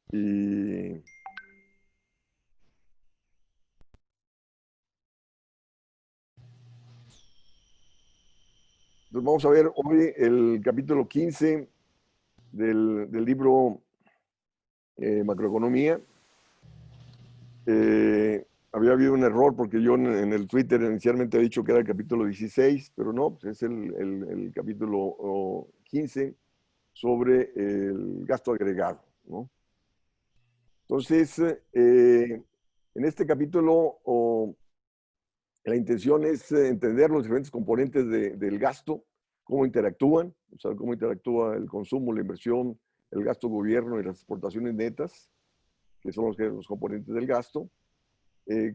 Y entonces vamos a ver hoy el capítulo 15 del libro Macroeconomía. Había habido un error porque yo en el Twitter inicialmente he dicho que era el capítulo 16, pero no, pues es el capítulo 15 sobre el gasto agregado, ¿no? Entonces, en este capítulo la intención es entender los diferentes componentes del gasto, cómo interactúan, o sea, cómo interactúa el consumo, la inversión, el gasto gobierno y las exportaciones netas, que son los componentes del gasto.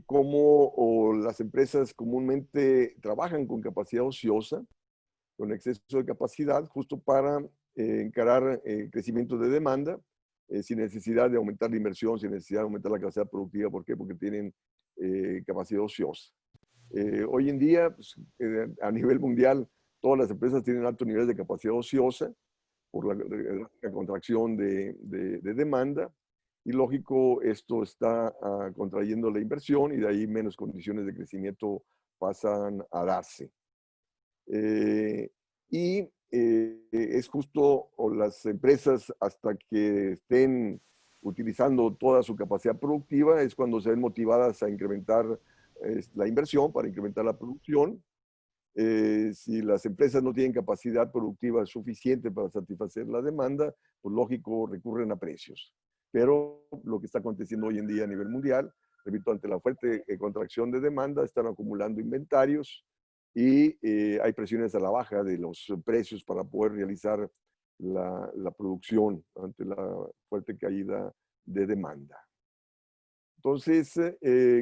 Cómo las empresas comúnmente trabajan con capacidad ociosa, con exceso de capacidad, justo para encarar crecimiento de demanda, sin necesidad de aumentar la inversión, sin necesidad de aumentar la capacidad productiva. ¿Por qué? Porque tienen capacidad ociosa. Hoy en día, pues, a nivel mundial, todas las empresas tienen alto nivel de capacidad ociosa por la contracción de demanda. Y lógico, esto está contrayendo la inversión y de ahí menos condiciones de crecimiento pasan a darse. Eh, y es justo o las empresas hasta que estén utilizando toda su capacidad productiva es cuando se ven motivadas a incrementar la inversión para incrementar la producción. Si las empresas no tienen capacidad productiva suficiente para satisfacer la demanda, pues lógico recurren a precios. Pero lo que está aconteciendo hoy en día a nivel mundial, repito, ante la fuerte contracción de demanda, están acumulando inventarios y hay presiones a la baja de los precios para poder realizar la producción ante la fuerte caída de demanda. Entonces,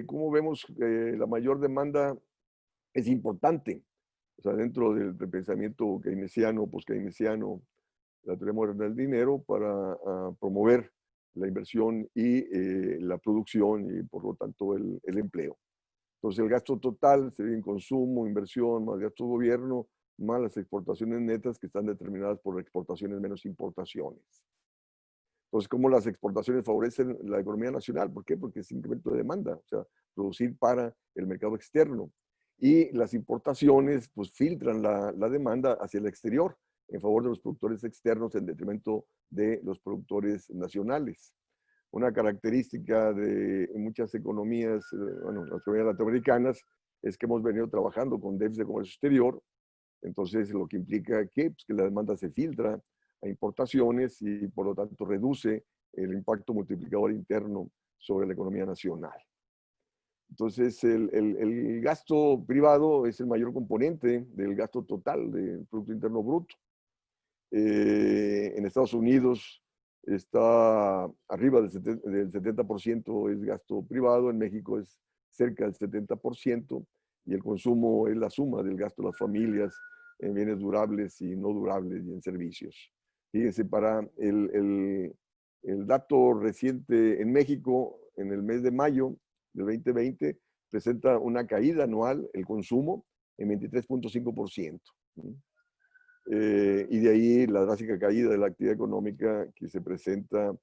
como vemos, la mayor demanda es importante. O sea, dentro del pensamiento keynesiano, post-keynesiano, la teoría moderna del dinero, para promover la inversión y la producción y, por lo tanto, el empleo. Entonces, el gasto total sería en consumo, inversión, más gasto de gobierno, más las exportaciones netas que están determinadas por exportaciones menos importaciones. Entonces, ¿cómo las exportaciones favorecen la economía nacional? ¿Por qué? Porque es incremento de demanda, o sea, producir para el mercado externo. Y las importaciones, pues, filtran la demanda hacia el exterior en favor de los productores externos en detrimento de los productores nacionales. Una característica de muchas economías, bueno, las economías latinoamericanas, es que hemos venido trabajando con déficit de comercio exterior. Entonces, lo que implica que, pues, que la demanda se filtra a importaciones y por lo tanto reduce el impacto multiplicador interno sobre la economía nacional. Entonces, el gasto privado es el mayor componente del gasto total del Producto Interno Bruto. En Estados Unidos está arriba del 70% es gasto privado, en México es cerca del 70% y el consumo es la suma del gasto de las familias en bienes durables y no durables y en servicios. Fíjense, para el dato reciente en México, en el mes de mayo del 2020, presenta una caída anual, el consumo, en 23.5%. Y de ahí la drástica caída de la actividad económica que se presenta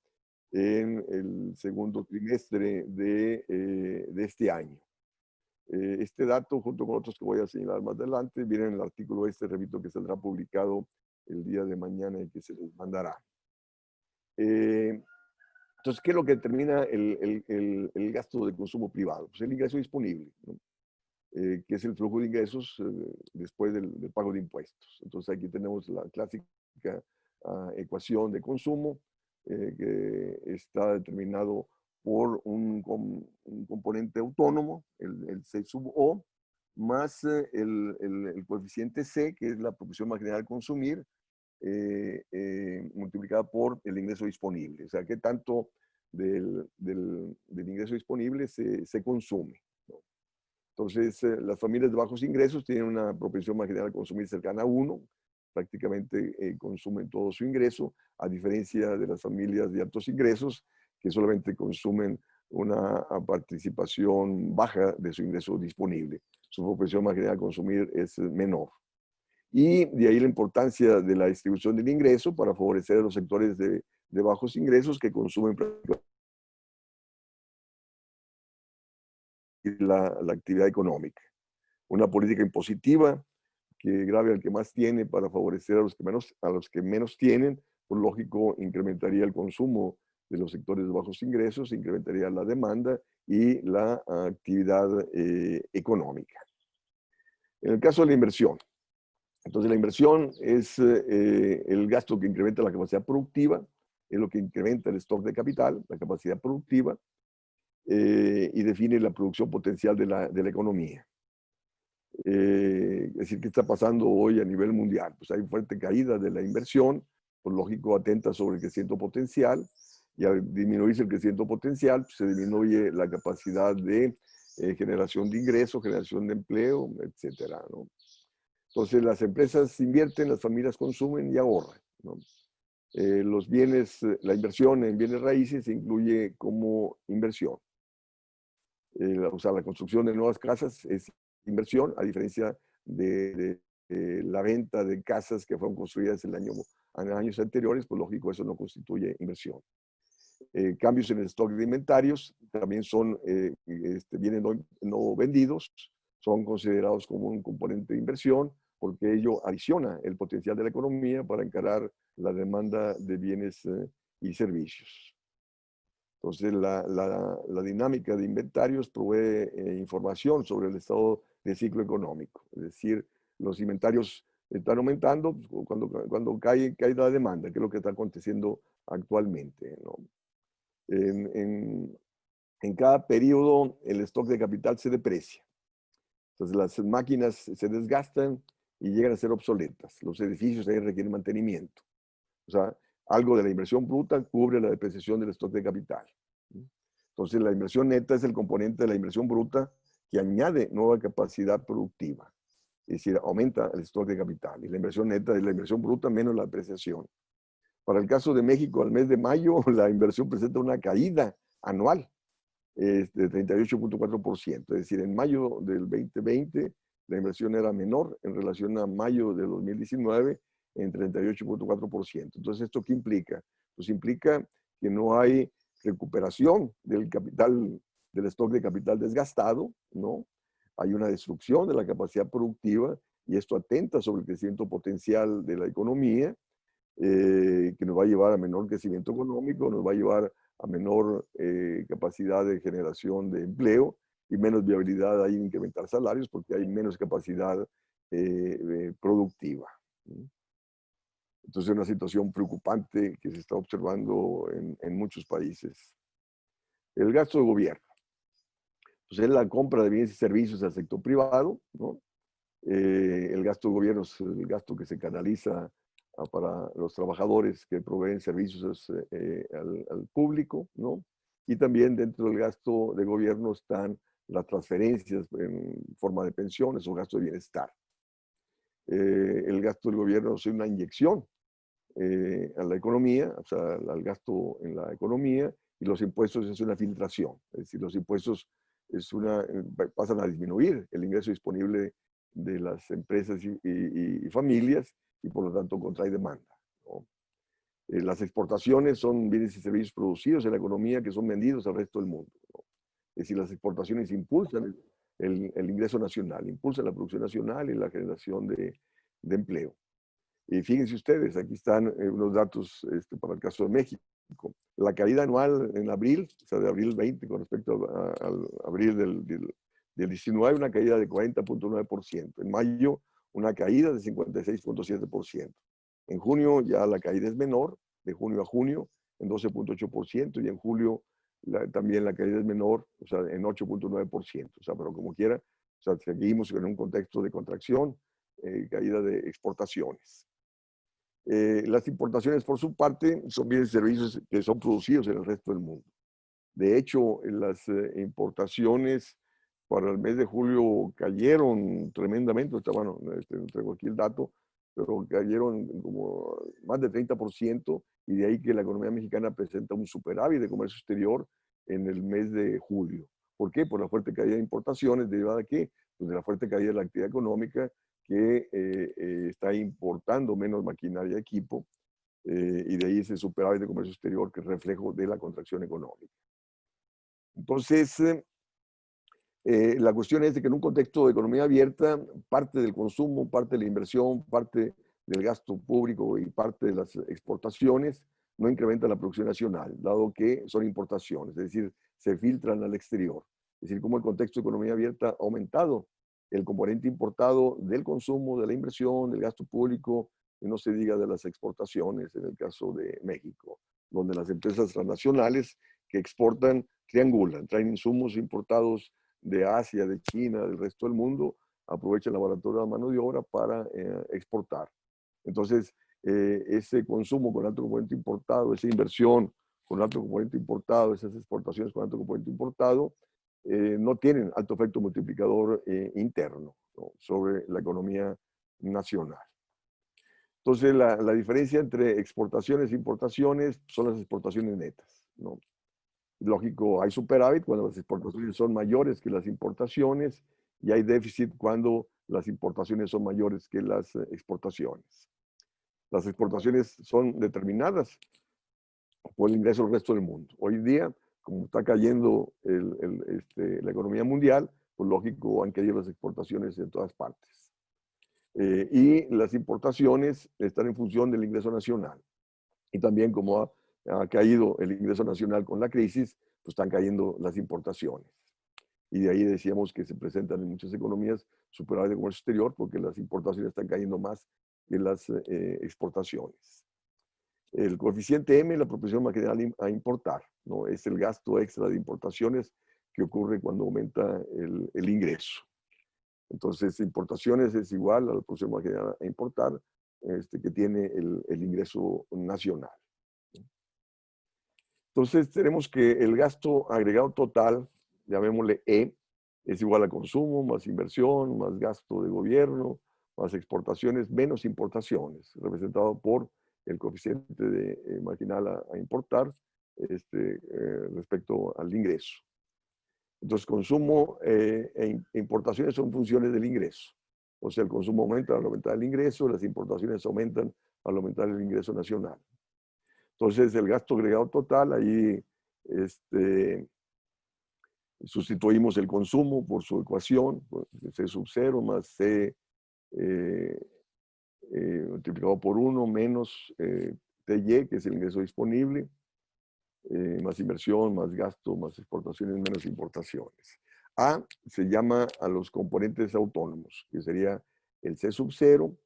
en el segundo trimestre de este año. Este dato, junto con otros que voy a señalar más adelante, viene en el artículo este, repito, que saldrá publicado el día de mañana y que se les mandará. Entonces, ¿qué es lo que determina el gasto de consumo privado? Pues el ingreso disponible, ¿no? Que es el flujo de ingresos después del pago de impuestos. Entonces, aquí tenemos la clásica ecuación de consumo, que está determinado por un componente autónomo, el C sub O, más el coeficiente C, que es la proporción marginal al consumir, multiplicada por el ingreso disponible. O sea, qué tanto del ingreso disponible se consume, ¿no? Entonces, las familias de bajos ingresos tienen una propensión marginal a consumir cercana a 1, prácticamente consumen todo su ingreso, a diferencia de las familias de altos ingresos, que solamente consumen una participación baja de su ingreso disponible. Su propensión marginal a consumir es menor. Y de ahí la importancia de la distribución del ingreso para favorecer a los sectores de de bajos ingresos que consumen la actividad económica. Una política impositiva que grave al que más tiene para favorecer a los que menos tienen, por lógico, incrementaría el consumo de los sectores de bajos ingresos, incrementaría la demanda y la actividad económica. En el caso de la inversión, entonces la inversión es el gasto que incrementa la capacidad productiva, es lo que incrementa el stock de capital, la capacidad productiva, y define la producción potencial de la economía. Es decir, ¿qué está pasando hoy a nivel mundial? Pues hay fuerte caída de la inversión, por lógico atenta sobre el crecimiento potencial, y al disminuirse el crecimiento potencial, pues se disminuye la capacidad de generación de ingresos, generación de empleo, etcétera, ¿no? Entonces las empresas invierten, las familias consumen y ahorran, ¿no? Los bienes, la inversión en bienes raíces se incluye como inversión. O sea, la construcción de nuevas casas es inversión, a diferencia de la venta de casas que fueron construidas en años anteriores, pues lógico, eso no constituye inversión. Cambios en el stock de inventarios también son bienes no vendidos, son considerados como un componente de inversión, porque ello adiciona el potencial de la economía para encarar la demanda de bienes y servicios. Entonces, la dinámica de inventarios provee información sobre el estado del ciclo económico. Es decir, los inventarios están aumentando cuando cae la demanda, que es lo que está aconteciendo actualmente, ¿no? En cada periodo, el stock de capital se deprecia. Entonces, las máquinas se desgastan y llegan a ser obsoletas. Los edificios ahí requieren mantenimiento. O sea, algo de la inversión bruta cubre la depreciación del stock de capital. Entonces, la inversión neta es el componente de la inversión bruta que añade nueva capacidad productiva. Es decir, aumenta el stock de capital. Y la inversión neta es la inversión bruta menos la depreciación. Para el caso de México, al mes de mayo, la inversión presenta una caída anual de 38.4%. Es decir, en mayo del 2020, la inversión era menor en relación a mayo de 2019 en 38.4%. Entonces, ¿esto qué implica? Pues implica que no hay recuperación del capital, del stock de capital desgastado, ¿no? Hay una destrucción de la capacidad productiva y esto atenta sobre el crecimiento potencial de la economía, que nos va a llevar a menor crecimiento económico, nos va a llevar a menor capacidad de generación de empleo y menos viabilidad de incrementar salarios porque hay menos capacidad productiva. Entonces es una situación preocupante que se está observando en muchos países. El gasto de gobierno. Pues es la compra de bienes y servicios al sector privado, ¿no? El gasto de gobierno es el gasto que se canaliza para los trabajadores que proveen servicios al público, ¿no? Y también dentro del gasto de gobierno están las transferencias en forma de pensiones o gasto de bienestar. El gasto del gobierno es una inyección a la economía, o sea, al gasto en la economía, y los impuestos es una filtración. Es decir, los impuestos pasan a disminuir el ingreso disponible de las empresas y familias y por lo tanto contrae demanda, ¿no? Las exportaciones son bienes y servicios producidos en la economía que son vendidos al resto del mundo, ¿no? Es decir, las exportaciones impulsan el ingreso nacional, impulsan la producción nacional y la generación de empleo. Y fíjense ustedes, aquí están unos datos para el caso de México. La caída anual en abril, o sea, de abril 20 con respecto al abril del 19, una caída de 40.9%. En mayo, una caída de 56.7%. En junio ya la caída es menor, de junio a junio, en 12.8%, y en julio también la caída es menor, o sea, en 8.9%. O sea, pero como quiera, o sea, seguimos en un contexto de contracción, caída de exportaciones. Las importaciones, por su parte, son bienes y servicios que son producidos en el resto del mundo. De hecho, las importaciones para el mes de julio cayeron tremendamente. Bueno, no traigo aquí el dato, pero cayeron como más de 30%, y de ahí que la economía mexicana presenta un superávit de comercio exterior en el mes de julio. ¿Por qué? Por la fuerte caída de importaciones, derivada de qué? Pues de la fuerte caída de la actividad económica, que está importando menos maquinaria y equipo, y de ahí ese superávit de comercio exterior que es reflejo de la contracción económica. Entonces, la cuestión es de que en un contexto de economía abierta, parte del consumo, parte de la inversión, parte del gasto público y parte de las exportaciones no incrementa la producción nacional, dado que son importaciones, es decir, se filtran al exterior. Es decir, como el contexto de economía abierta ha aumentado el componente importado del consumo, de la inversión, del gasto público, y no se diga de las exportaciones, en el caso de México, donde las empresas transnacionales que exportan triangulan, traen insumos importados de Asia, de China, del resto del mundo, aprovechan la baratura de mano de obra para exportar. Entonces, ese consumo con alto componente importado, esa inversión con alto componente importado, esas exportaciones con alto componente importado, no tienen alto efecto multiplicador interno, ¿no?, sobre la economía nacional. Entonces, la diferencia entre exportaciones e importaciones son las exportaciones netas, ¿no? Lógico, hay superávit cuando las exportaciones son mayores que las importaciones y hay déficit cuando las importaciones son mayores que las exportaciones. Las exportaciones son determinadas por el ingreso del resto del mundo. Hoy día, como está cayendo la economía mundial, pues lógico, han caído las exportaciones en todas partes. Y las importaciones están en función del ingreso nacional. Y también como ha caído el ingreso nacional con la crisis, pues están cayendo las importaciones. Y de ahí decíamos que se presentan en muchas economías superávit de comercio exterior porque las importaciones están cayendo más que las exportaciones. El coeficiente M, la propensión marginal a importar, ¿no? Es el gasto extra de importaciones que ocurre cuando aumenta el ingreso. Entonces, importaciones es igual a la propensión marginal a importar que tiene el ingreso nacional. Entonces, tenemos que el gasto agregado total, llamémosle E, es igual a consumo, más inversión, más gasto de gobierno, más exportaciones, menos importaciones, representado por el coeficiente de marginal a importar respecto al ingreso. Entonces, consumo e importaciones son funciones del ingreso. O sea, el consumo aumenta al aumentar el ingreso, las importaciones aumentan al aumentar el ingreso nacional. Entonces, el gasto agregado total, ahí sustituimos el consumo por su ecuación, C sub 0 más C multiplicado por 1 menos TY, que es el ingreso disponible, más inversión, más gasto, más exportaciones, menos importaciones. A se llama a los componentes autónomos, que sería el C sub 0,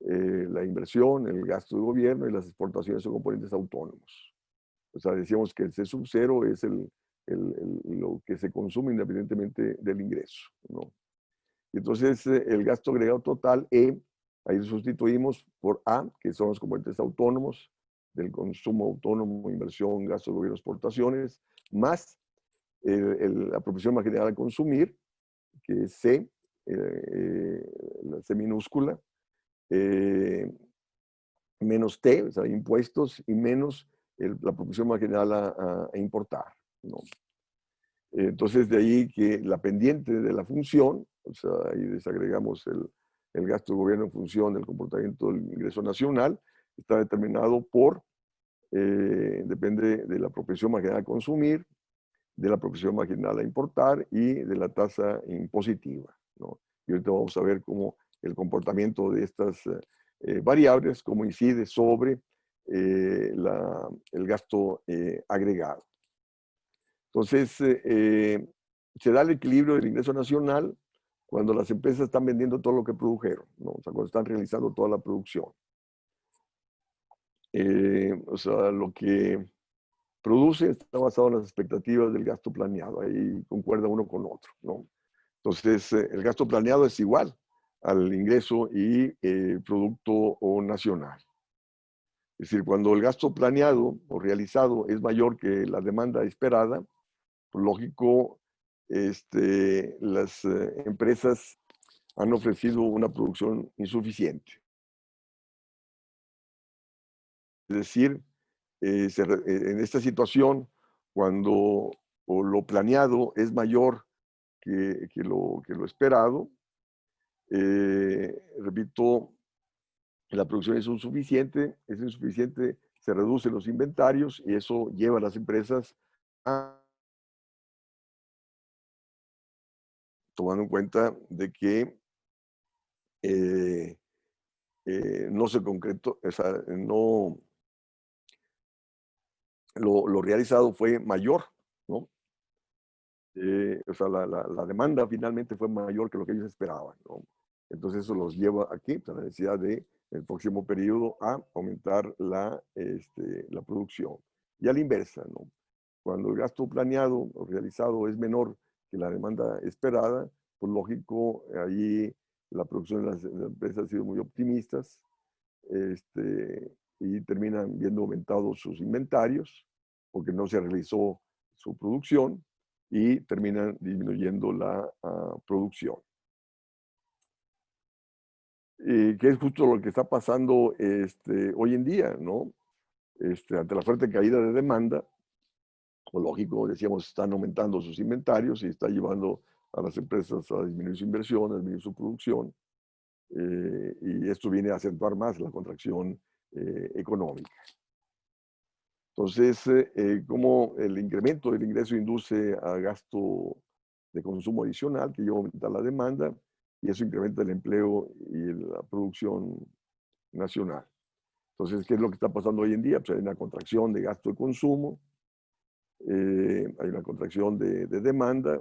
la inversión, el gasto de gobierno y las exportaciones son componentes autónomos. O sea, decíamos que el C sub 0 es lo que se consume independientemente del ingreso, ¿no? Y entonces, el gasto agregado total, E, ahí lo sustituimos por A, que son los componentes autónomos del consumo autónomo, inversión, gasto de gobierno, exportaciones, más la proporción marginal a consumir, que es C, la C minúscula, menos T, o sea, impuestos, y menos la proporción marginal a importar, ¿no? Entonces, de ahí que la pendiente de la función, o sea, ahí desagregamos el gasto de gobierno en función del comportamiento del ingreso nacional, está determinado por, depende de la propensión marginal a consumir, de la propensión marginal a importar y de la tasa impositiva, ¿no? Y ahorita vamos a ver cómo el comportamiento de estas variables, cómo incide sobre el gasto agregado. Entonces, se da el equilibrio del ingreso nacional cuando las empresas están vendiendo todo lo que produjeron, ¿no? O sea, cuando están realizando toda la producción. O sea, lo que produce está basado en las expectativas del gasto planeado. Ahí concuerda uno con otro, ¿no? Entonces, el gasto planeado es igual al ingreso y producto nacional. Es decir, cuando el gasto planeado o realizado es mayor que la demanda esperada, pues lógico, las empresas han ofrecido una producción insuficiente. Es decir, en esta situación, cuando lo planeado es mayor que lo esperado, repito, la producción es insuficiente, se reducen los inventarios y eso lleva a las empresas a, tomando en cuenta de que eh, no se concretó, o sea, no, lo realizado fue mayor, ¿no? O sea, la demanda finalmente fue mayor que lo que ellos esperaban, ¿no? Entonces eso los lleva aquí, pues, a la necesidad de, en el próximo periodo, a aumentar la producción. Y a la inversa, ¿no? Cuando el gasto planeado o realizado es menor que la demanda esperada, pues lógico, ahí la producción de las empresas ha sido muy optimistas, y terminan viendo aumentados sus inventarios porque no se realizó su producción y terminan disminuyendo la producción. Que es justo lo que está pasando hoy en día, ¿no? Ante la fuerte caída de demanda, pues lógico, decíamos, están aumentando sus inventarios y está llevando a las empresas a disminuir su inversión, a disminuir su producción, y esto viene a acentuar más la contracción económica. Entonces, como el incremento del ingreso induce a gasto de consumo adicional, que lleva a aumentar la demanda, y eso incrementa el empleo y la producción nacional. Entonces, ¿qué es lo que está pasando hoy en día? Pues hay una contracción de gasto de consumo, hay una contracción de demanda,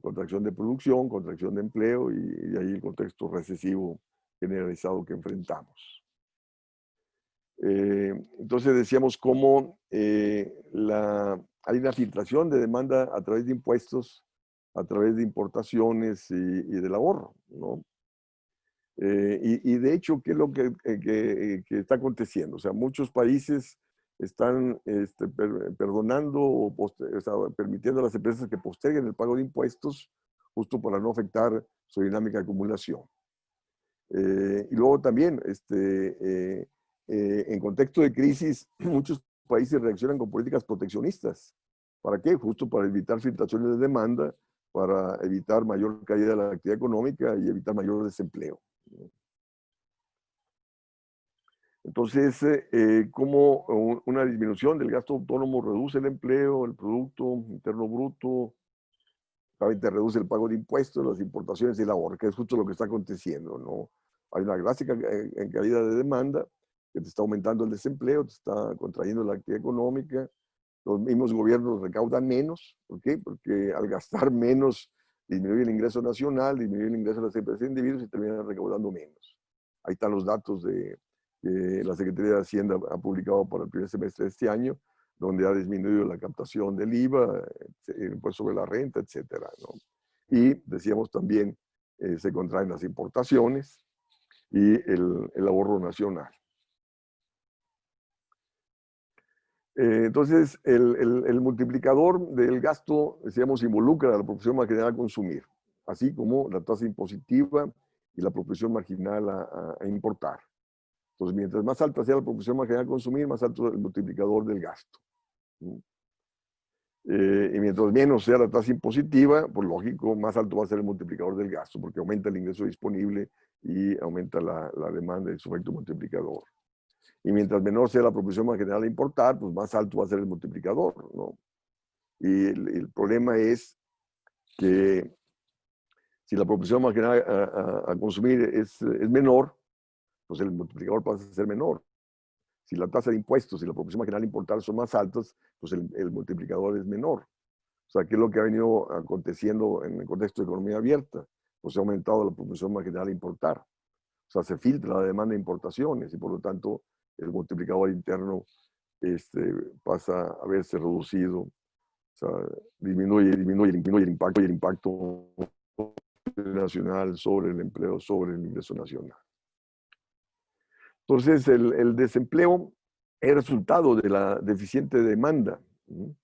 contracción de producción, contracción de empleo, y de ahí el contexto recesivo generalizado que enfrentamos. Entonces decíamos cómo hay una filtración de demanda a través de impuestos, a través de importaciones y del ahorro, ¿no? Y de hecho, ¿qué es lo que está aconteciendo? O sea, muchos países están perdonando o sea, permitiendo a las empresas que posterguen el pago de impuestos justo para no afectar su dinámica de acumulación. Y luego también, en contexto de crisis, muchos países reaccionan con políticas proteccionistas. ¿Para qué? Justo para evitar filtraciones de demanda, para evitar mayor caída de la actividad económica y evitar mayor desempleo. Entonces, ¿cómo una disminución del gasto autónomo reduce el empleo, el Producto Interno Bruto? También te reduce el pago de impuestos, las importaciones y el ahorro, que es justo lo que está aconteciendo, ¿no? Hay una drástica en caída de demanda, que te está aumentando el desempleo, te está contrayendo la actividad económica, los mismos gobiernos recaudan menos. ¿Por qué? Porque al gastar menos disminuye el ingreso nacional, disminuye el ingreso de las empresas e individuos y terminan recaudando menos. Ahí están los datos que la Secretaría de Hacienda ha publicado para el primer semestre de este año, donde ha disminuido la captación del IVA, el impuesto sobre la renta, etcétera, ¿no? Y decíamos también, se contraen las importaciones y el ahorro nacional. Entonces, el multiplicador del gasto, decíamos, involucra a la proporción marginal a consumir, así como la tasa impositiva y la proporción marginal a importar. Entonces, mientras más alta sea la proporción marginal a consumir, más alto el multiplicador del gasto. Y mientras menos sea la tasa impositiva, por lógico, más alto va a ser el multiplicador del gasto, porque aumenta el ingreso disponible y aumenta la demanda y su efecto multiplicador. Y mientras menor sea la proporción marginal a importar, pues más alto va a ser el multiplicador, ¿no? Y el problema es que si la proporción marginal a consumir es menor, pues el multiplicador pasa a ser menor. Si la tasa de impuestos y la proporción marginal a importar son más altas, pues el multiplicador es menor. O sea, ¿qué es lo que ha venido aconteciendo en el contexto de economía abierta? Pues ha aumentado la proporción marginal a importar. O sea, se filtra la demanda de importaciones y por lo tanto el multiplicador interno pasa a verse reducido. O sea, disminuye el impacto nacional sobre el empleo, sobre el ingreso nacional. Entonces, el desempleo es resultado de la deficiente demanda, ¿no?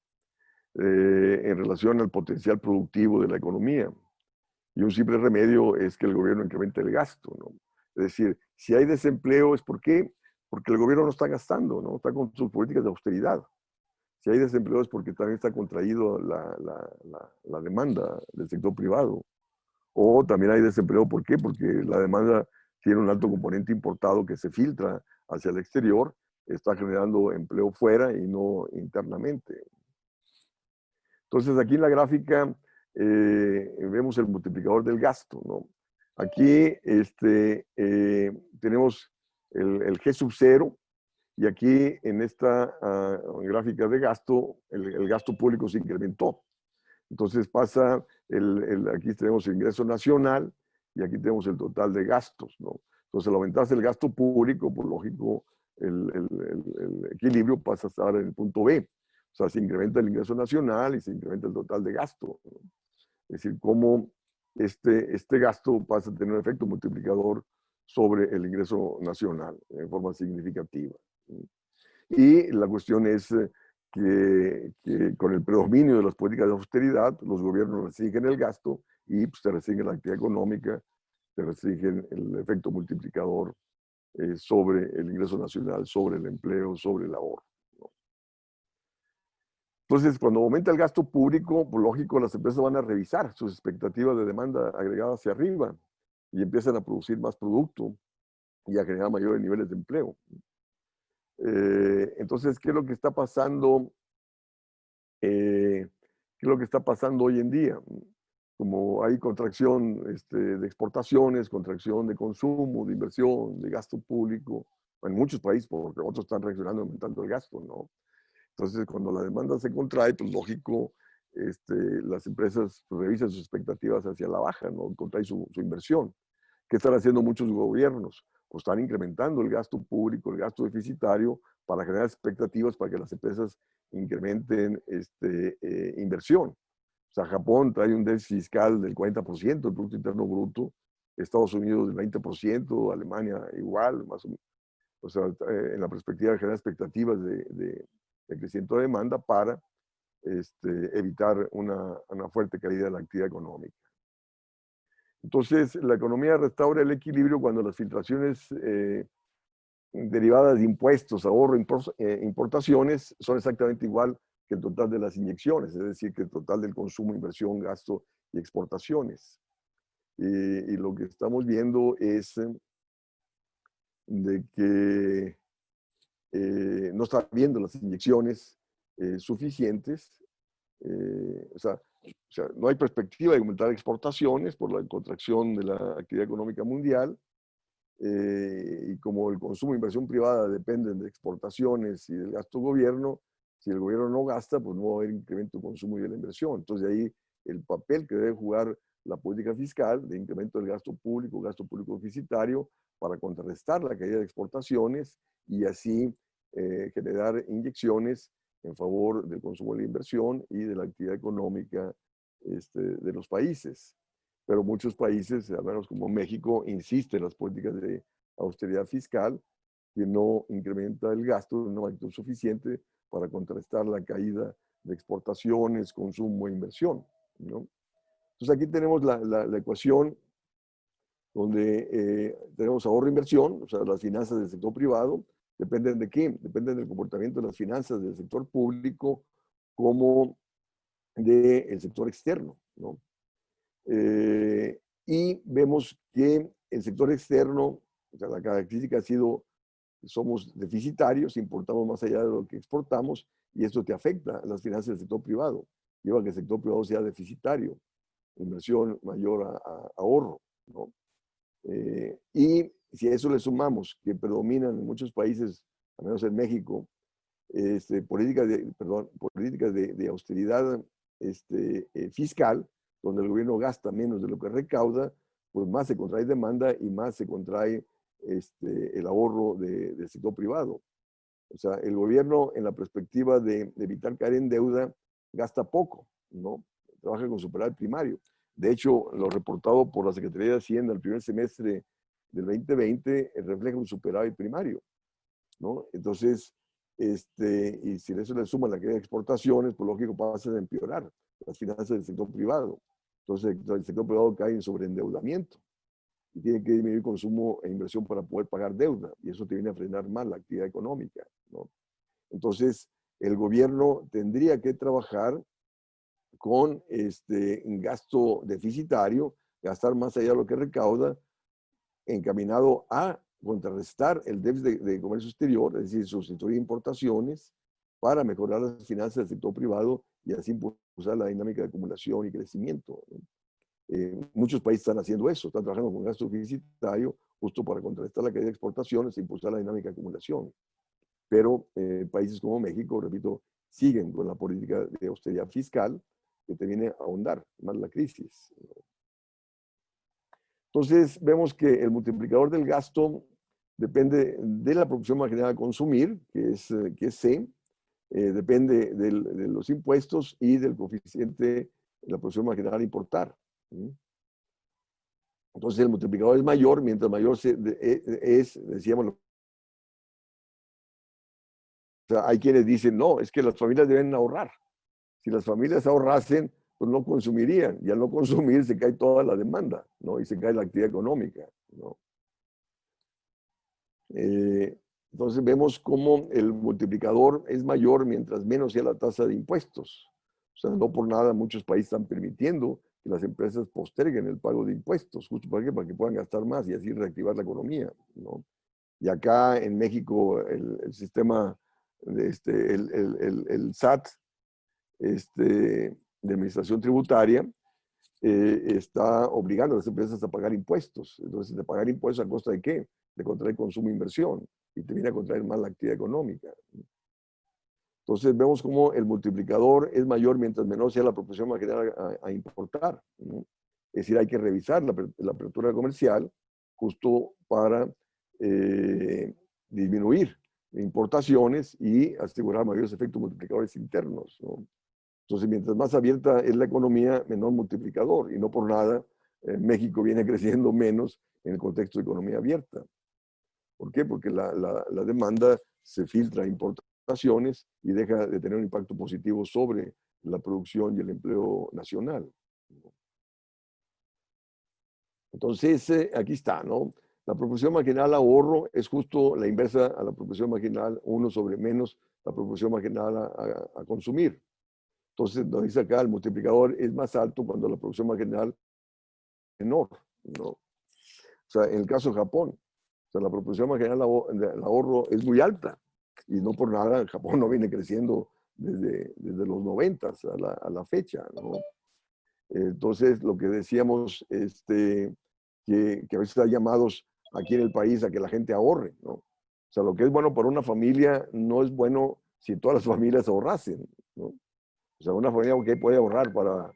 En relación al potencial productivo de la economía. Y un simple remedio es que el gobierno incremente el gasto, ¿no? Es decir, si hay desempleo, ¿es por qué? Porque el gobierno no está gastando, ¿no? Está con sus políticas de austeridad. Si hay desempleo es porque también está contraído la demanda del sector privado. O también hay desempleo, ¿por qué? Porque la demanda tiene un alto componente importado que se filtra hacia el exterior, está generando empleo fuera y no internamente. Entonces, aquí en la gráfica vemos el multiplicador del gasto, ¿no? Aquí tenemos el G sub 0, y aquí en esta gráfica de gasto, el gasto público se incrementó. Entonces pasa, aquí tenemos el ingreso nacional y aquí tenemos el total de gastos, ¿no? Entonces, al aumentarse el gasto público, por lógico, el equilibrio pasa a estar en el punto B. O sea, se incrementa el ingreso nacional y se incrementa el total de gasto, ¿no? Es decir, cómo este gasto pasa a tener un efecto multiplicador sobre el ingreso nacional en forma significativa. Y la cuestión es que con el predominio de las políticas de austeridad, los gobiernos restringen el gasto y pues, te restringen la actividad económica, te restringen el efecto multiplicador sobre el ingreso nacional, sobre el empleo, sobre el ahorro, ¿no? Entonces, cuando aumenta el gasto público, pues lógico, las empresas van a revisar sus expectativas de demanda agregada hacia arriba y empiezan a producir más producto y a generar mayores niveles de empleo. Entonces, ¿qué es lo que está pasando? ¿Qué es lo que está pasando hoy en día? Como hay contracción de exportaciones, contracción de consumo, de inversión, de gasto público, en muchos países, porque otros están reaccionando aumentando el gasto, ¿no? Entonces, cuando la demanda se contrae, pues lógico, las empresas pues, revisan sus expectativas hacia la baja, ¿no? Contrae su inversión. ¿Qué están haciendo muchos gobiernos? Pues están incrementando el gasto público, el gasto deficitario, para generar expectativas para que las empresas incrementen inversión. O sea, Japón trae un déficit fiscal del 40% del Producto Interno Bruto, Estados Unidos del 20%, Alemania igual, más o menos. O sea, en la perspectiva de generar expectativas de crecimiento de demanda para evitar una fuerte caída de la actividad económica. Entonces, la economía restaura el equilibrio cuando las filtraciones derivadas de impuestos, ahorro, importaciones son exactamente igual que el total de las inyecciones, es decir, que el total del consumo, inversión, gasto y exportaciones. Y lo que estamos viendo es de que no está habiendo las inyecciones suficientes, o sea, no hay perspectiva de aumentar exportaciones por la contracción de la actividad económica mundial, y como el consumo e inversión privada dependen de exportaciones y del gasto gobierno, si el gobierno no gasta, pues no va a haber incremento del consumo y de la inversión. Entonces, de ahí el papel que debe jugar la política fiscal de incremento del gasto público deficitario, para contrarrestar la caída de exportaciones y así generar inyecciones en favor del consumo y la inversión y de la actividad económica de los países. Pero muchos países, al menos como México, insisten en las políticas de austeridad fiscal, que no incrementa el gasto de una magnitud suficiente para contrarrestar la caída de exportaciones, consumo e inversión, ¿no? Entonces aquí tenemos la ecuación donde tenemos ahorro e inversión, o sea, las finanzas del sector privado, dependen de qué? Dependen del comportamiento de las finanzas del sector público como del sector externo, ¿no? Y vemos que el sector externo, o sea, la característica ha sido, somos deficitarios, importamos más allá de lo que exportamos, y esto te afecta a las finanzas del sector privado, lleva a que el sector privado sea deficitario, inversión mayor a ahorro, ¿no? Y si a eso le sumamos que predominan en muchos países, al menos en México, políticas de austeridad fiscal, donde el gobierno gasta menos de lo que recauda, pues más se contrae demanda y más se contrae el ahorro del sector privado. O sea, el gobierno, en la perspectiva de evitar caer en deuda, gasta poco, ¿no? Trabaja con superávit primario. De hecho, lo reportado por la Secretaría de Hacienda el primer semestre del 2020 refleja un superávit primario, ¿no? Entonces, y si a eso le suman la caída de exportaciones, pues lógico pasa a empeorar las finanzas del sector privado. Entonces, el sector privado cae en sobreendeudamiento y tiene que disminuir consumo e inversión para poder pagar deuda, y eso te viene a frenar más la actividad económica, ¿no? Entonces, el gobierno tendría que trabajar con gasto deficitario, gastar más allá de lo que recauda, encaminado a contrarrestar el déficit de comercio exterior, es decir, sustituir importaciones para mejorar las finanzas del sector privado y así impulsar la dinámica de acumulación y crecimiento, ¿no? Muchos países están haciendo eso, están trabajando con gasto deficitario justo para contrarrestar la caída de exportaciones e impulsar la dinámica de acumulación. Pero países como México, repito, siguen con la política de austeridad fiscal que te viene a ahondar más la crisis. Entonces, vemos que el multiplicador del gasto depende de la producción marginal a consumir, que es C, depende de los impuestos y del coeficiente de la producción marginal a importar. Entonces, el multiplicador es mayor, mientras mayor decíamos, o sea, hay quienes dicen, no, es que las familias deben ahorrar. Si las familias ahorrasen, pues no consumirían, y al no consumir se cae toda la demanda, ¿no? Y se cae la actividad económica, ¿no? Entonces vemos cómo el multiplicador es mayor mientras menos sea la tasa de impuestos. O sea, no por nada muchos países están permitiendo que las empresas posterguen el pago de impuestos, justo para que puedan gastar más y así reactivar la economía, ¿no? Y acá en México el sistema, el SAT, de administración tributaria, está obligando a las empresas a pagar impuestos. Entonces, ¿de pagar impuestos a costa de qué? De contraer consumo e inversión. Y te viene a contraer más la actividad económica. Entonces, vemos cómo el multiplicador es mayor mientras menor sea la proporción marginal a importar, ¿no? Es decir, hay que revisar la apertura comercial justo para disminuir importaciones y asegurar mayores efectos multiplicadores internos, ¿no? Entonces, mientras más abierta es la economía, menor multiplicador. Y no por nada, México viene creciendo menos en el contexto de economía abierta. ¿Por qué? Porque la demanda se filtra a importaciones y deja de tener un impacto positivo sobre la producción y el empleo nacional. Entonces, aquí está, ¿no? La proporción marginal ahorro es justo la inversa a la proporción marginal 1 sobre menos la proporción marginal a consumir. Entonces, nos dice acá, el multiplicador es más alto cuando la producción marginal es menor, ¿no? O sea, en el caso de Japón, o sea, la proporción marginal del ahorro es muy alta y no por nada Japón no viene creciendo desde los 90 a la fecha, ¿no? Entonces, lo que decíamos, que a veces hay llamados aquí en el país a que la gente ahorre, ¿no? O sea, lo que es bueno para una familia no es bueno si todas las familias ahorrasen, ¿no? O sea, una familia que puede ahorrar para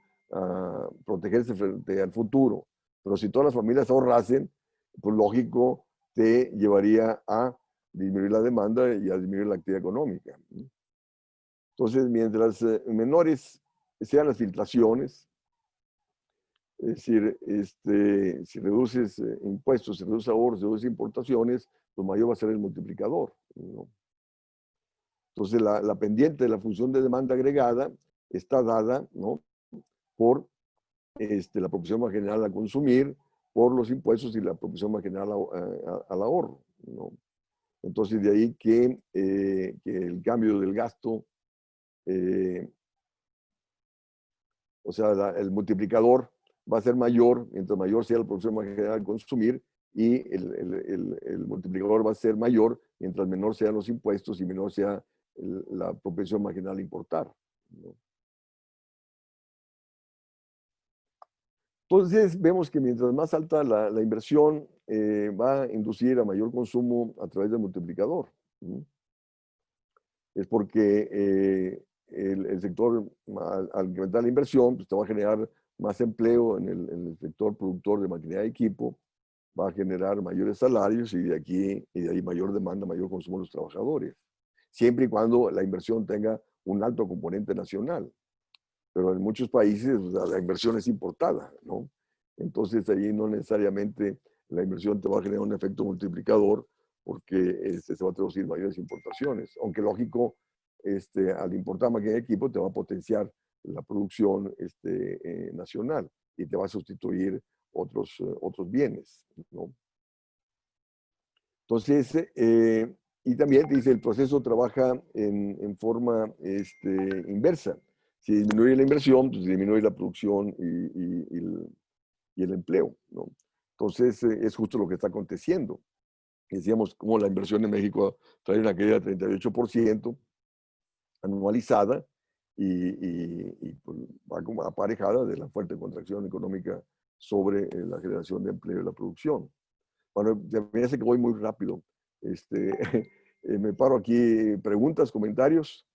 protegerse frente al futuro. Pero si todas las familias ahorrasen, pues lógico, te llevaría a disminuir la demanda y a disminuir la actividad económica. Entonces, mientras menores sean las filtraciones, es decir, si reduces impuestos, si reduces ahorros, si reduces importaciones, pues mayor va a ser el multiplicador, ¿no? Entonces, la pendiente de la función de demanda agregada está dada, ¿no?, por la proporción marginal a consumir, por los impuestos y la proporción marginal al ahorro, ¿no? Entonces, de ahí que el cambio del gasto, o sea, el multiplicador va a ser mayor, mientras mayor sea la proporción marginal al consumir, y el multiplicador va a ser mayor mientras menor sean los impuestos y menor sea la proporción marginal a importar, ¿no? Entonces, vemos que mientras más alta la inversión, va a inducir a mayor consumo a través del multiplicador, ¿no? Es porque el sector, al incrementar la inversión, pues te va a generar más empleo en el sector productor de maquinaria y equipo, va a generar mayores salarios y de ahí mayor demanda, mayor consumo de los trabajadores. Siempre y cuando la inversión tenga un alto componente nacional. Pero en muchos países, o sea, la inversión es importada, ¿no? Entonces ahí no necesariamente la inversión te va a generar un efecto multiplicador porque se va a traducir mayores importaciones. Aunque lógico, al importar maquinaria de equipo te va a potenciar la producción nacional y te va a sustituir otros bienes, ¿no? Entonces, y también te dice, el proceso trabaja en forma inversa. Si disminuye la inversión, pues disminuye la producción y el empleo, ¿no? Entonces, es justo lo que está aconteciendo. Decíamos como la inversión en México trae una caída de 38% anualizada y pues, va como aparejada de la fuerte contracción económica sobre la generación de empleo y la producción. Bueno, ya me hace que voy muy rápido. Me paro aquí. ¿Preguntas, comentarios?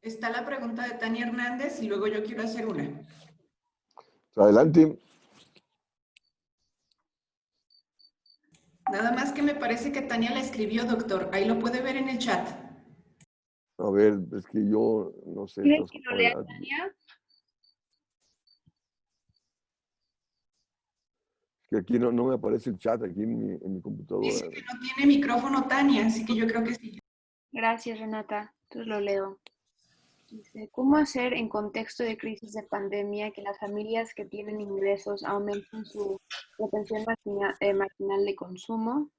Está la pregunta de Tania Hernández y luego yo quiero hacer una. Adelante. Nada más que me parece que Tania la escribió, doctor. Ahí lo puede ver en el chat. A ver, es que yo no sé ¿Quieres estas que lo cosas. lea, Tania? Que aquí no me aparece el chat aquí en mi Dice computadora. que no tiene micrófono Tania, así que yo creo que sí. Gracias, Renata. Entonces lo leo. Dice, ¿cómo hacer en contexto de crisis de pandemia que las familias que tienen ingresos aumenten su retención marginal de consumo?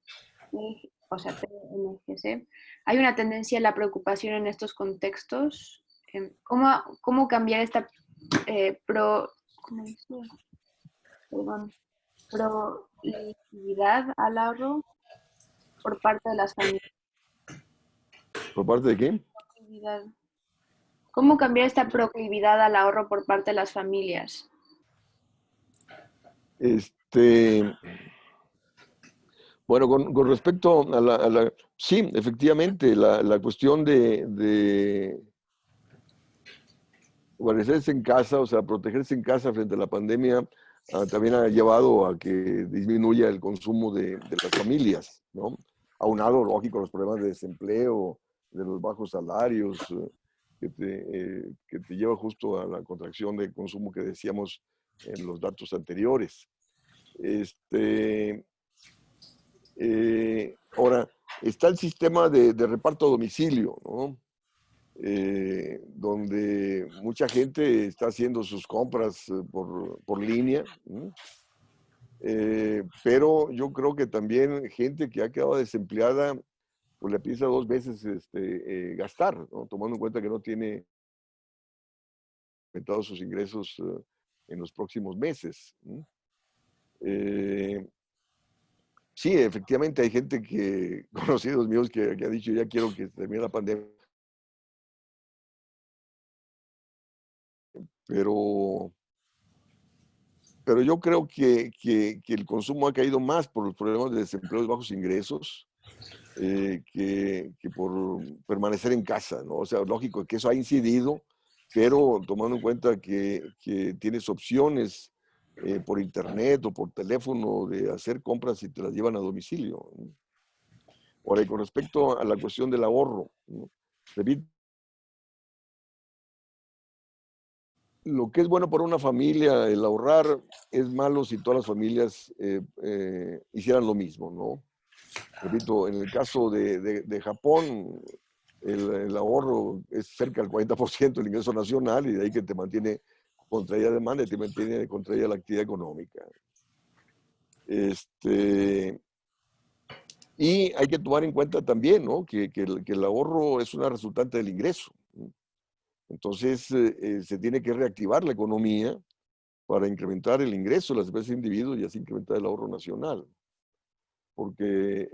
O sea, PMGC. Hay una tendencia a la preocupación en estos contextos. ¿Cómo cambiar esta ¿cómo dice? Perdón, prolixividad al ahorro por parte de las familias? ¿Por parte de quién? ¿Cómo cambiar esta proclividad al ahorro por parte de las familias? Bueno, con respecto a sí, efectivamente, la cuestión de guarecerse en casa, o sea, protegerse en casa frente a la pandemia, también ha llevado a que disminuya el consumo de las familias, ¿no? Aunado, lógico, los problemas de desempleo, de los bajos salarios, que te lleva justo a la contracción de consumo que decíamos en los datos anteriores. Ahora, está el sistema de reparto a domicilio, ¿no? Donde mucha gente está haciendo sus compras por línea, ¿no? Pero yo creo que también gente que ha quedado desempleada, pues le empieza 2 veces gastar, ¿no? Tomando en cuenta que no tiene aumentados sus ingresos en los próximos meses, ¿no? Sí, efectivamente hay gente conocidos míos, que ha dicho ya quiero que termine la pandemia, pero yo creo que el consumo ha caído más por los problemas de desempleo y bajos ingresos que por permanecer en casa, ¿no? O sea, lógico que eso ha incidido, pero tomando en cuenta que tienes opciones por internet o por teléfono de hacer compras y te las llevan a domicilio, ¿no? Ahora, y con respecto a la cuestión del ahorro, ¿no? Repito, lo que es bueno para una familia, el ahorrar, es malo si todas las familias hicieran lo mismo, ¿no? Repito, en el caso de Japón, el ahorro es cerca del 40% del ingreso nacional y de ahí que te mantiene contraída demanda y te mantiene contraída la actividad económica. Y hay que tomar en cuenta también, ¿no? que el ahorro es una resultante del ingreso, ¿no? Entonces, se tiene que reactivar la economía para incrementar el ingreso de las empresas e individuos y así incrementar el ahorro nacional. Porque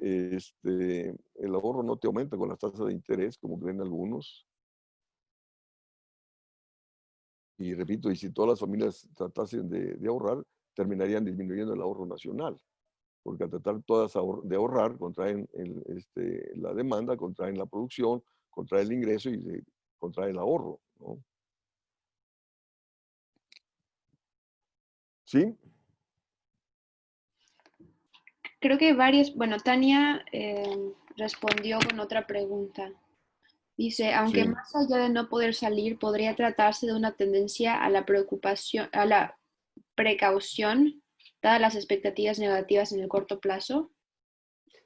el ahorro no te aumenta con las tasas de interés, como creen algunos. Y repito, y si todas las familias tratasen de ahorrar, terminarían disminuyendo el ahorro nacional. Porque al tratar todas de ahorrar, contraen la demanda, contraen la producción, contraen el ingreso y se contrae el ahorro, ¿no? ¿Sí? Creo que bueno, Tania respondió con otra pregunta. Dice, aunque Sí. más allá de no poder salir, podría tratarse de una tendencia a la preocupación, a la precaución, dadas las expectativas negativas en el corto plazo.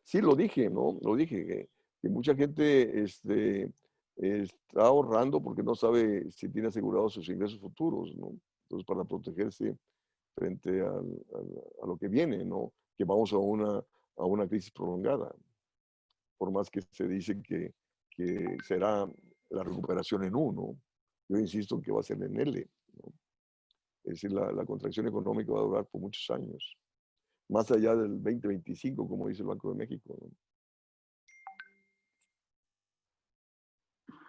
Sí, lo dije, ¿no? Lo dije, que mucha gente está ahorrando porque no sabe si tiene asegurados sus ingresos futuros, ¿no? Entonces, para protegerse frente a lo que viene, ¿no? Que vamos a una crisis prolongada, por más que se dice que será la recuperación en U, ¿no? Yo insisto en que va a ser en L, ¿no? Es decir, la contracción económica va a durar por muchos años, más allá del 2025, como dice el Banco de México, ¿no?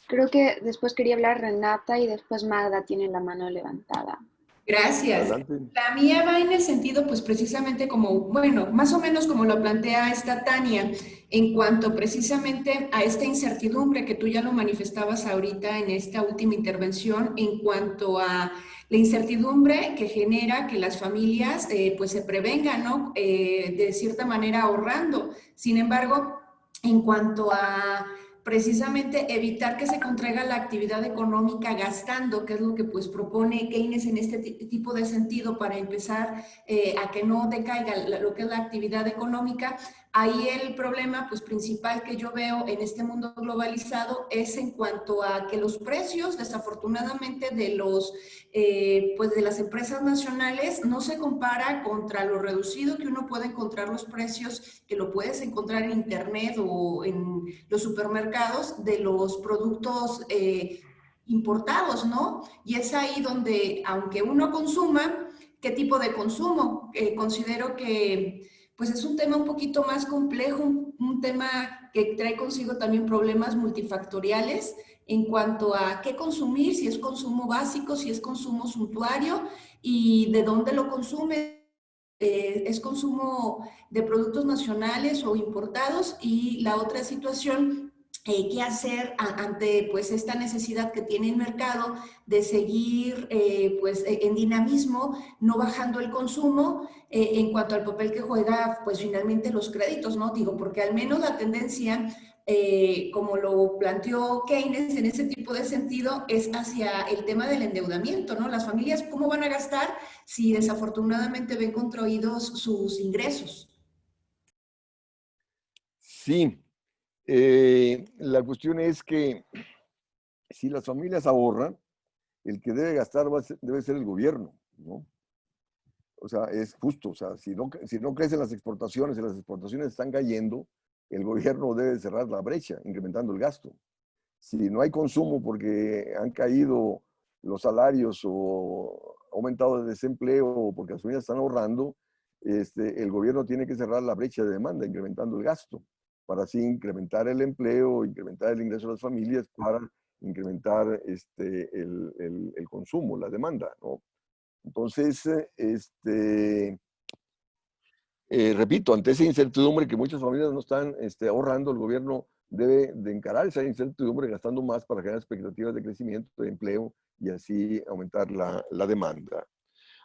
Creo que después quería hablar Renata y después Magda tiene la mano levantada. Gracias. Adelante. La mía va en el sentido, pues precisamente como, bueno, más o menos como lo plantea esta Tania, en cuanto precisamente a esta incertidumbre que tú ya lo manifestabas ahorita en esta última intervención, en cuanto a la incertidumbre que genera que las familias pues se prevengan, ¿no? De cierta manera ahorrando. Sin embargo, en cuanto a precisamente evitar que se contraiga la actividad económica gastando, que es lo que pues propone Keynes en este tipo de sentido para empezar a que no decaiga lo que es la actividad económica. Ahí el problema pues principal que yo veo en este mundo globalizado es en cuanto a que los precios desafortunadamente de los pues de las empresas nacionales no se compara contra lo reducido que uno puede encontrar los precios que lo puedes encontrar en internet o en los supermercados de los productos importados, ¿no? Y es ahí donde, aunque uno consuma, ¿qué tipo de consumo? Considero que pues es un tema un poquito más complejo, un tema que trae consigo también problemas multifactoriales en cuanto a qué consumir, si es consumo básico, si es consumo suntuario y de dónde lo consume. Es consumo de productos nacionales o importados y la otra situación qué hacer ante pues esta necesidad que tiene el mercado de seguir pues en dinamismo, no bajando el consumo en cuanto al papel que juega pues finalmente los créditos, ¿no? Digo, porque al menos la tendencia como lo planteó Keynes en ese tipo de sentido, es hacia el tema del endeudamiento, ¿no? Las familias, ¿cómo van a gastar si desafortunadamente ven contraídos sus ingresos? Sí, la cuestión es que si las familias ahorran, el que debe gastar debe ser el gobierno, ¿no? O sea, es justo. O sea, si no crecen las exportaciones y las exportaciones están cayendo, el gobierno debe cerrar la brecha, incrementando el gasto. Si no hay consumo porque han caído los salarios o ha aumentado el desempleo o porque las familias están ahorrando, el gobierno tiene que cerrar la brecha de demanda, incrementando el gasto, para así incrementar el empleo, incrementar el ingreso de las familias, para incrementar el consumo, la demanda, ¿no? Entonces, repito, ante esa incertidumbre que muchas familias no están ahorrando, el gobierno debe de encarar esa incertidumbre gastando más para generar expectativas de crecimiento, de empleo y así aumentar la demanda.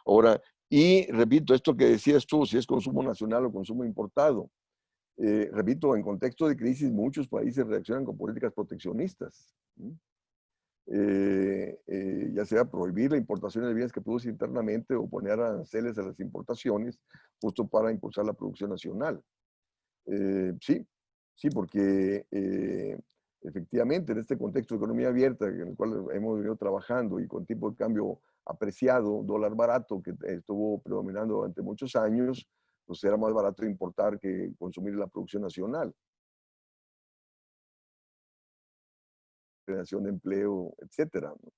Ahora, y repito, esto que decías tú, si es consumo nacional o consumo importado, repito, en contexto de crisis muchos países reaccionan con políticas proteccionistas. Ya sea prohibir la importación de bienes que produce internamente o poner aranceles a las importaciones justo para impulsar la producción nacional. Sí, sí, porque efectivamente en este contexto de economía abierta en el cual hemos venido trabajando y con tipo de cambio apreciado, dólar barato que estuvo predominando durante muchos años, pues era más barato importar que consumir la producción nacional. Creación de empleo, etcétera, ¿no?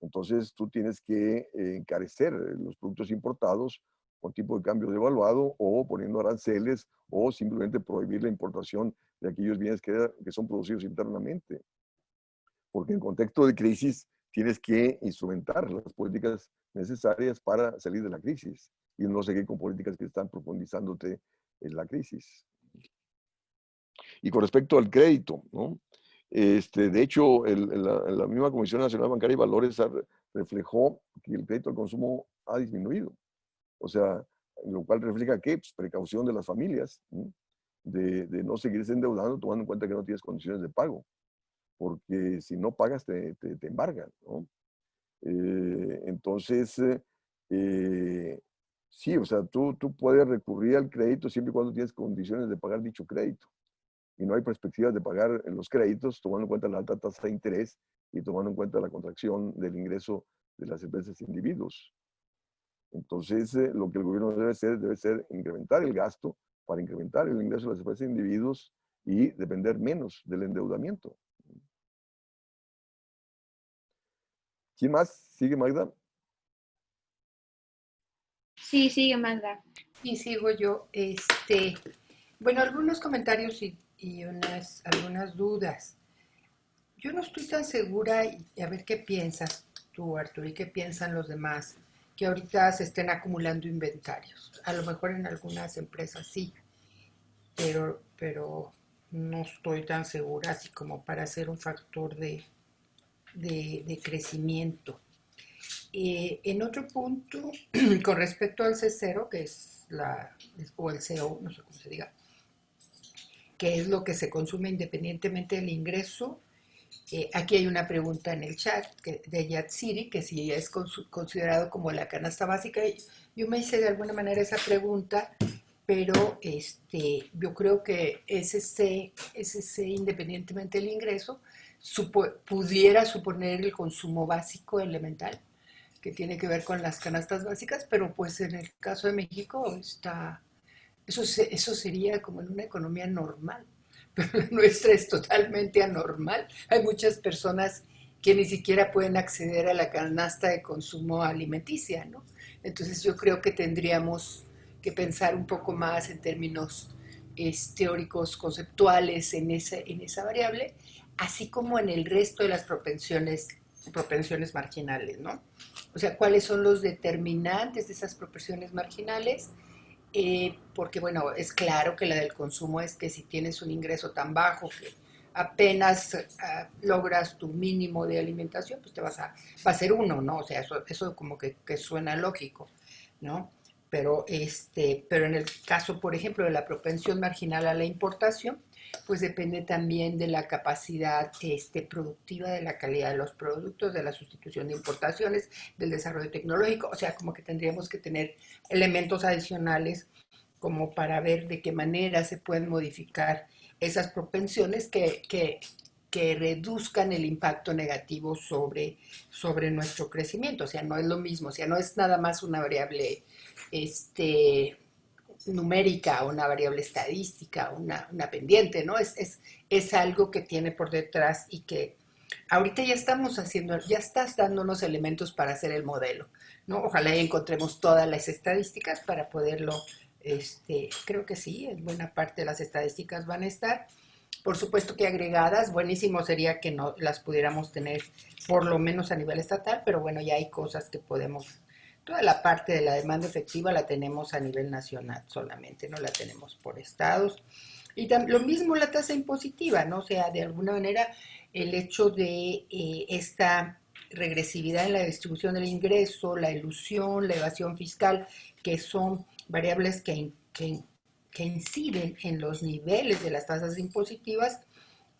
Entonces tú tienes que encarecer los productos importados con tipo de cambio devaluado o poniendo aranceles o simplemente prohibir la importación de aquellos bienes que son producidos internamente. Porque en contexto de crisis tienes que instrumentar las políticas necesarias para salir de la crisis y no seguir con políticas que están profundizándote en la crisis. Y con respecto al crédito, ¿no? De hecho, la misma Comisión Nacional Bancaria y Valores reflejó que el crédito al consumo ha disminuido. O sea, lo cual refleja que pues, precaución de las familias, ¿no? De no seguirse endeudando tomando en cuenta que no tienes condiciones de pago, porque si no pagas te embargan, ¿no? Entonces, sí, o sea, tú puedes recurrir al crédito siempre y cuando tienes condiciones de pagar dicho crédito y no hay perspectivas de pagar los créditos, tomando en cuenta la alta tasa de interés y tomando en cuenta la contracción del ingreso de las empresas e individuos. Entonces, lo que el gobierno debe ser incrementar el gasto para incrementar el ingreso de las empresas e individuos y depender menos del endeudamiento. ¿Quién más? ¿Sigue Magda? Sí, sigue Magda. Y sigo yo. Bueno, algunos comentarios y algunas dudas. Yo no estoy tan segura, y a ver qué piensas tú, Arturo, y qué piensan los demás, que ahorita se estén acumulando inventarios. A lo mejor en algunas empresas sí, pero no estoy tan segura así como para ser un factor de crecimiento. En otro punto, con respecto al C0, que es o el CO, no sé cómo se diga, que es lo que se consume independientemente del ingreso. Aquí hay una pregunta en el chat de Yatsiri, que si es considerado como la canasta básica. Yo me hice de alguna manera esa pregunta, pero yo creo que ese independientemente del ingreso, pudiera suponer el consumo básico elemental, que tiene que ver con las canastas básicas, pero pues en el caso de México eso sería como en una economía normal, pero la nuestra es totalmente anormal. Hay muchas personas que ni siquiera pueden acceder a la canasta de consumo alimenticia, ¿no? Entonces yo creo que tendríamos que pensar un poco más en términos teóricos, conceptuales en esa variable, así como en el resto de las propensiones marginales, ¿no? O sea, ¿cuáles son los determinantes de esas propensiones marginales? Porque, bueno, es claro que la del consumo es que si tienes un ingreso tan bajo que apenas logras tu mínimo de alimentación, pues va a ser uno, ¿no? O sea, eso como que suena lógico, ¿no? Pero en el caso, por ejemplo, de la propensión marginal a la importación, pues depende también de la capacidad productiva, de la calidad de los productos, de la sustitución de importaciones, del desarrollo tecnológico. O sea, como que tendríamos que tener elementos adicionales como para ver de qué manera se pueden modificar esas propensiones que reduzcan el impacto negativo sobre nuestro crecimiento. O sea, no es lo mismo, o sea, no es nada más una variable numérica, una variable estadística, una pendiente, ¿no? Es algo que tiene por detrás y que ahorita ya estás dándonos elementos para hacer el modelo, ¿no? Ojalá ya encontremos todas las estadísticas para poderlo, creo que sí, en buena parte de las estadísticas van a estar. Por supuesto que agregadas, buenísimo sería que no las pudiéramos tener por lo menos a nivel estatal, pero bueno, ya hay cosas que podemos. Toda la parte de la demanda efectiva la tenemos a nivel nacional solamente, no la tenemos por estados. Y lo mismo la tasa impositiva, ¿no? O sea, de alguna manera el hecho de esta regresividad en la distribución del ingreso, la elusión, la evasión fiscal, que son variables que inciden en los niveles de las tasas impositivas,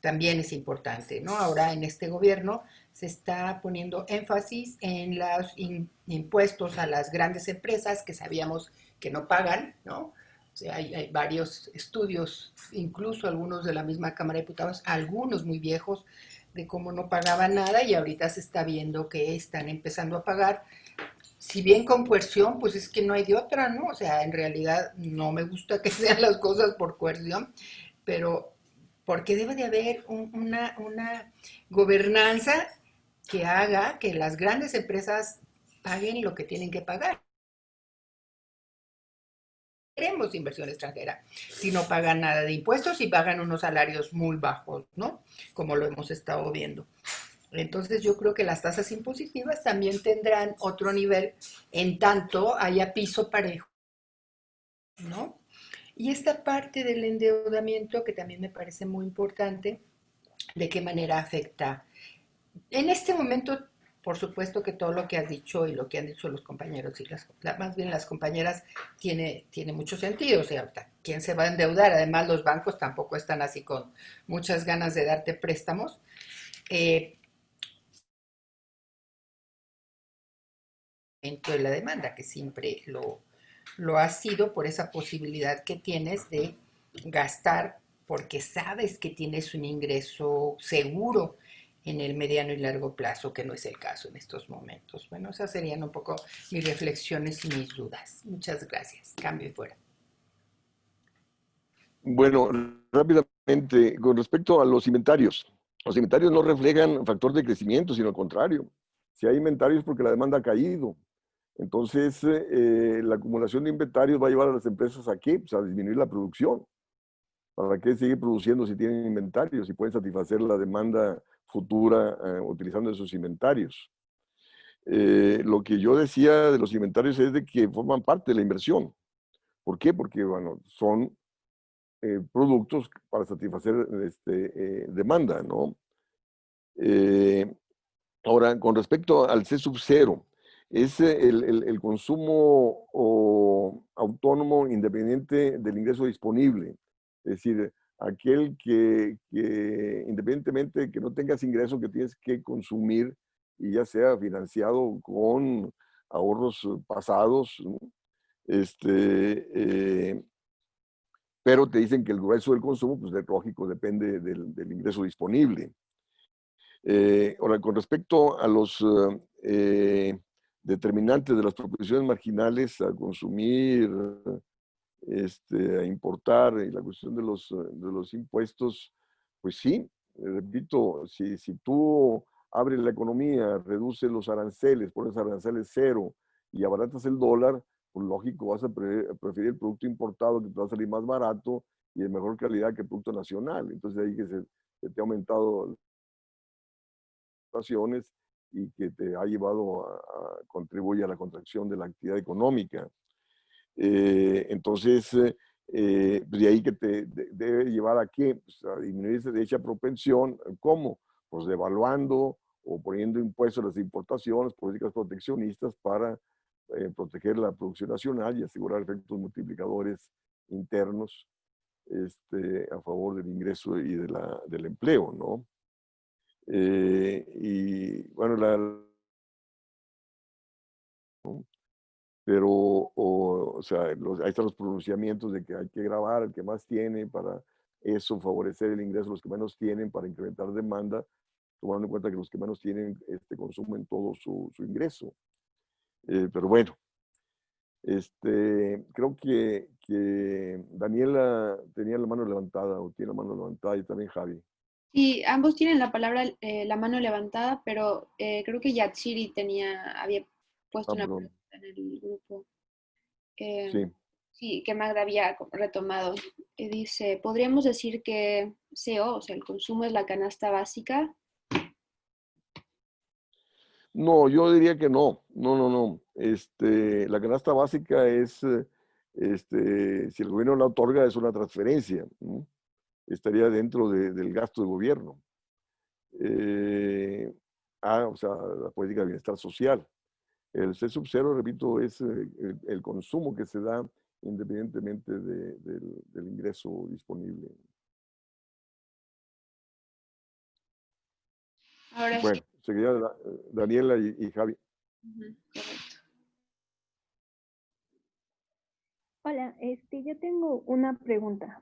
también es importante, ¿no? Ahora en este gobierno se está poniendo énfasis en los impuestos a las grandes empresas que sabíamos que no pagan, ¿no? O sea, hay varios estudios, incluso algunos de la misma Cámara de Diputados, algunos muy viejos, de cómo no pagaban nada y ahorita se está viendo que están empezando a pagar. Si bien con coerción, pues es que no hay de otra, ¿no? O sea, en realidad no me gusta que sean las cosas por coerción, pero porque debe de haber una gobernanza que haga que las grandes empresas paguen lo que tienen que pagar. Queremos inversión extranjera si no pagan nada de impuestos y pagan unos salarios muy bajos, ¿no? Como lo hemos estado viendo. Entonces yo creo que las tasas impositivas también tendrán otro nivel en tanto haya piso parejo, ¿no? Y esta parte del endeudamiento que también me parece muy importante, de qué manera afecta. En este momento, por supuesto que todo lo que has dicho y lo que han dicho los compañeros y más bien las compañeras tiene mucho sentido. O sea, ¿quién se va a endeudar? Además, los bancos tampoco están así con muchas ganas de darte préstamos. De la demanda, que siempre lo ha sido por esa posibilidad que tienes de gastar porque sabes que tienes un ingreso seguro en el mediano y largo plazo, que no es el caso en estos momentos. Bueno, esas serían un poco mis reflexiones y mis dudas. Muchas gracias. Cambio y fuera. Bueno, rápidamente, con respecto a los inventarios no reflejan factor de crecimiento, sino al contrario. Si hay inventarios es porque la demanda ha caído. Entonces, la acumulación de inventarios va a llevar a las empresas ¿a qué? Pues a disminuir la producción. ¿Para qué seguir produciendo si tienen inventarios? Si pueden satisfacer la demanda futura utilizando esos inventarios. Lo que yo decía de los inventarios es de que forman parte de la inversión. ¿Por qué? Porque, bueno, son productos para satisfacer demanda, ¿no? Ahora, con respecto al C sub 0, es el consumo autónomo independiente del ingreso disponible. Es decir, aquel que independientemente de que no tengas ingreso, que tienes que consumir, y ya sea financiado con ahorros pasados, ¿no? Pero te dicen que el grueso del consumo, pues de lógico, depende del ingreso disponible. Ahora, con respecto a los determinantes de las proposiciones marginales a consumir, a importar y la cuestión de los impuestos, pues sí, repito, si tú abres la economía, reduces los aranceles, pones aranceles cero y abaratas el dólar, pues lógico, vas a preferir el producto importado que te va a salir más barato y de mejor calidad que el producto nacional. Entonces de ahí que se te ha aumentado y que te ha llevado a contribuir a la contracción de la actividad económica. Entonces, pues de ahí que debe llevar a qué? Pues a disminuir dicha propensión. ¿Cómo? Pues devaluando o poniendo impuestos a las importaciones, políticas proteccionistas para proteger la producción nacional y asegurar efectos multiplicadores internos a favor del ingreso y del empleo, ¿no? Y bueno, pero, o sea, ahí están los pronunciamientos de que hay que grabar al que más tiene para eso, favorecer el ingreso de los que menos tienen, para incrementar demanda, tomando en cuenta que los que menos tienen consumen todo su ingreso. Pero bueno, creo que Daniela tenía la mano levantada, o tiene la mano levantada, y también Javi. Sí, ambos tienen la palabra, la mano levantada, pero creo que Yatsiri había puesto una Perdón. pregunta en el grupo. Eh, Sí. sí, que Magda había retomado. Dice, ¿podríamos decir que CO, o sea, el consumo es la canasta básica? No, yo diría que no. No, no, no. La canasta básica es, si el gobierno la otorga, es una transferencia, ¿no? Estaría dentro del gasto de gobierno. O sea, la política de bienestar social. El C sub 0, repito, es el consumo que se da independientemente del ingreso disponible. Ahora sí. Bueno, seguiría Daniela y Javi. Correcto. Hola, yo tengo una pregunta.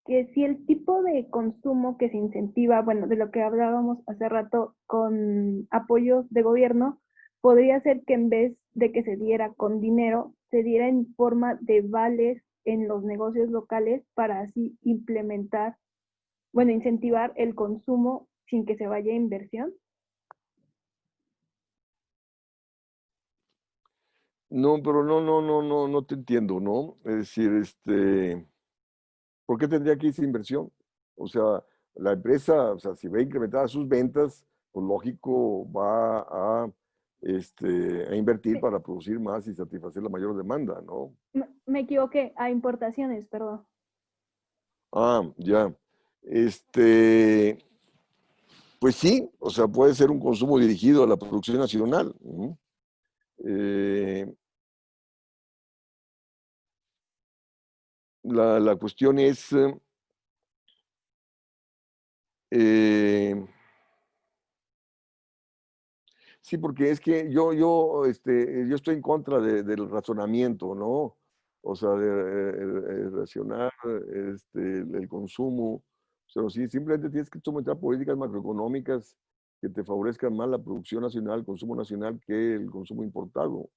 Que si el tipo de consumo que se incentiva, bueno, de lo que hablábamos hace rato con apoyos de gobierno, podría ser que en vez de que se diera con dinero, se diera en forma de vales en los negocios locales para así implementar, bueno, incentivar el consumo sin que se vaya a inversión. No, pero no te entiendo, ¿no? Es decir, ¿por qué tendría que irse inversión? O sea, la empresa, o sea, si ve incrementadas sus ventas, pues lógico va a invertir para producir más y satisfacer la mayor demanda, ¿no? Me equivoqué, a importaciones, perdón. Ah, ya. Pues sí, o sea, puede ser un consumo dirigido a la producción nacional. Eh, la cuestión es, sí, porque es que yo estoy en contra del razonamiento, ¿no? O sea, de racionar el consumo. O sea, sí, simplemente tienes que someter políticas macroeconómicas que te favorezcan más la producción nacional, el consumo nacional, que el consumo importado. O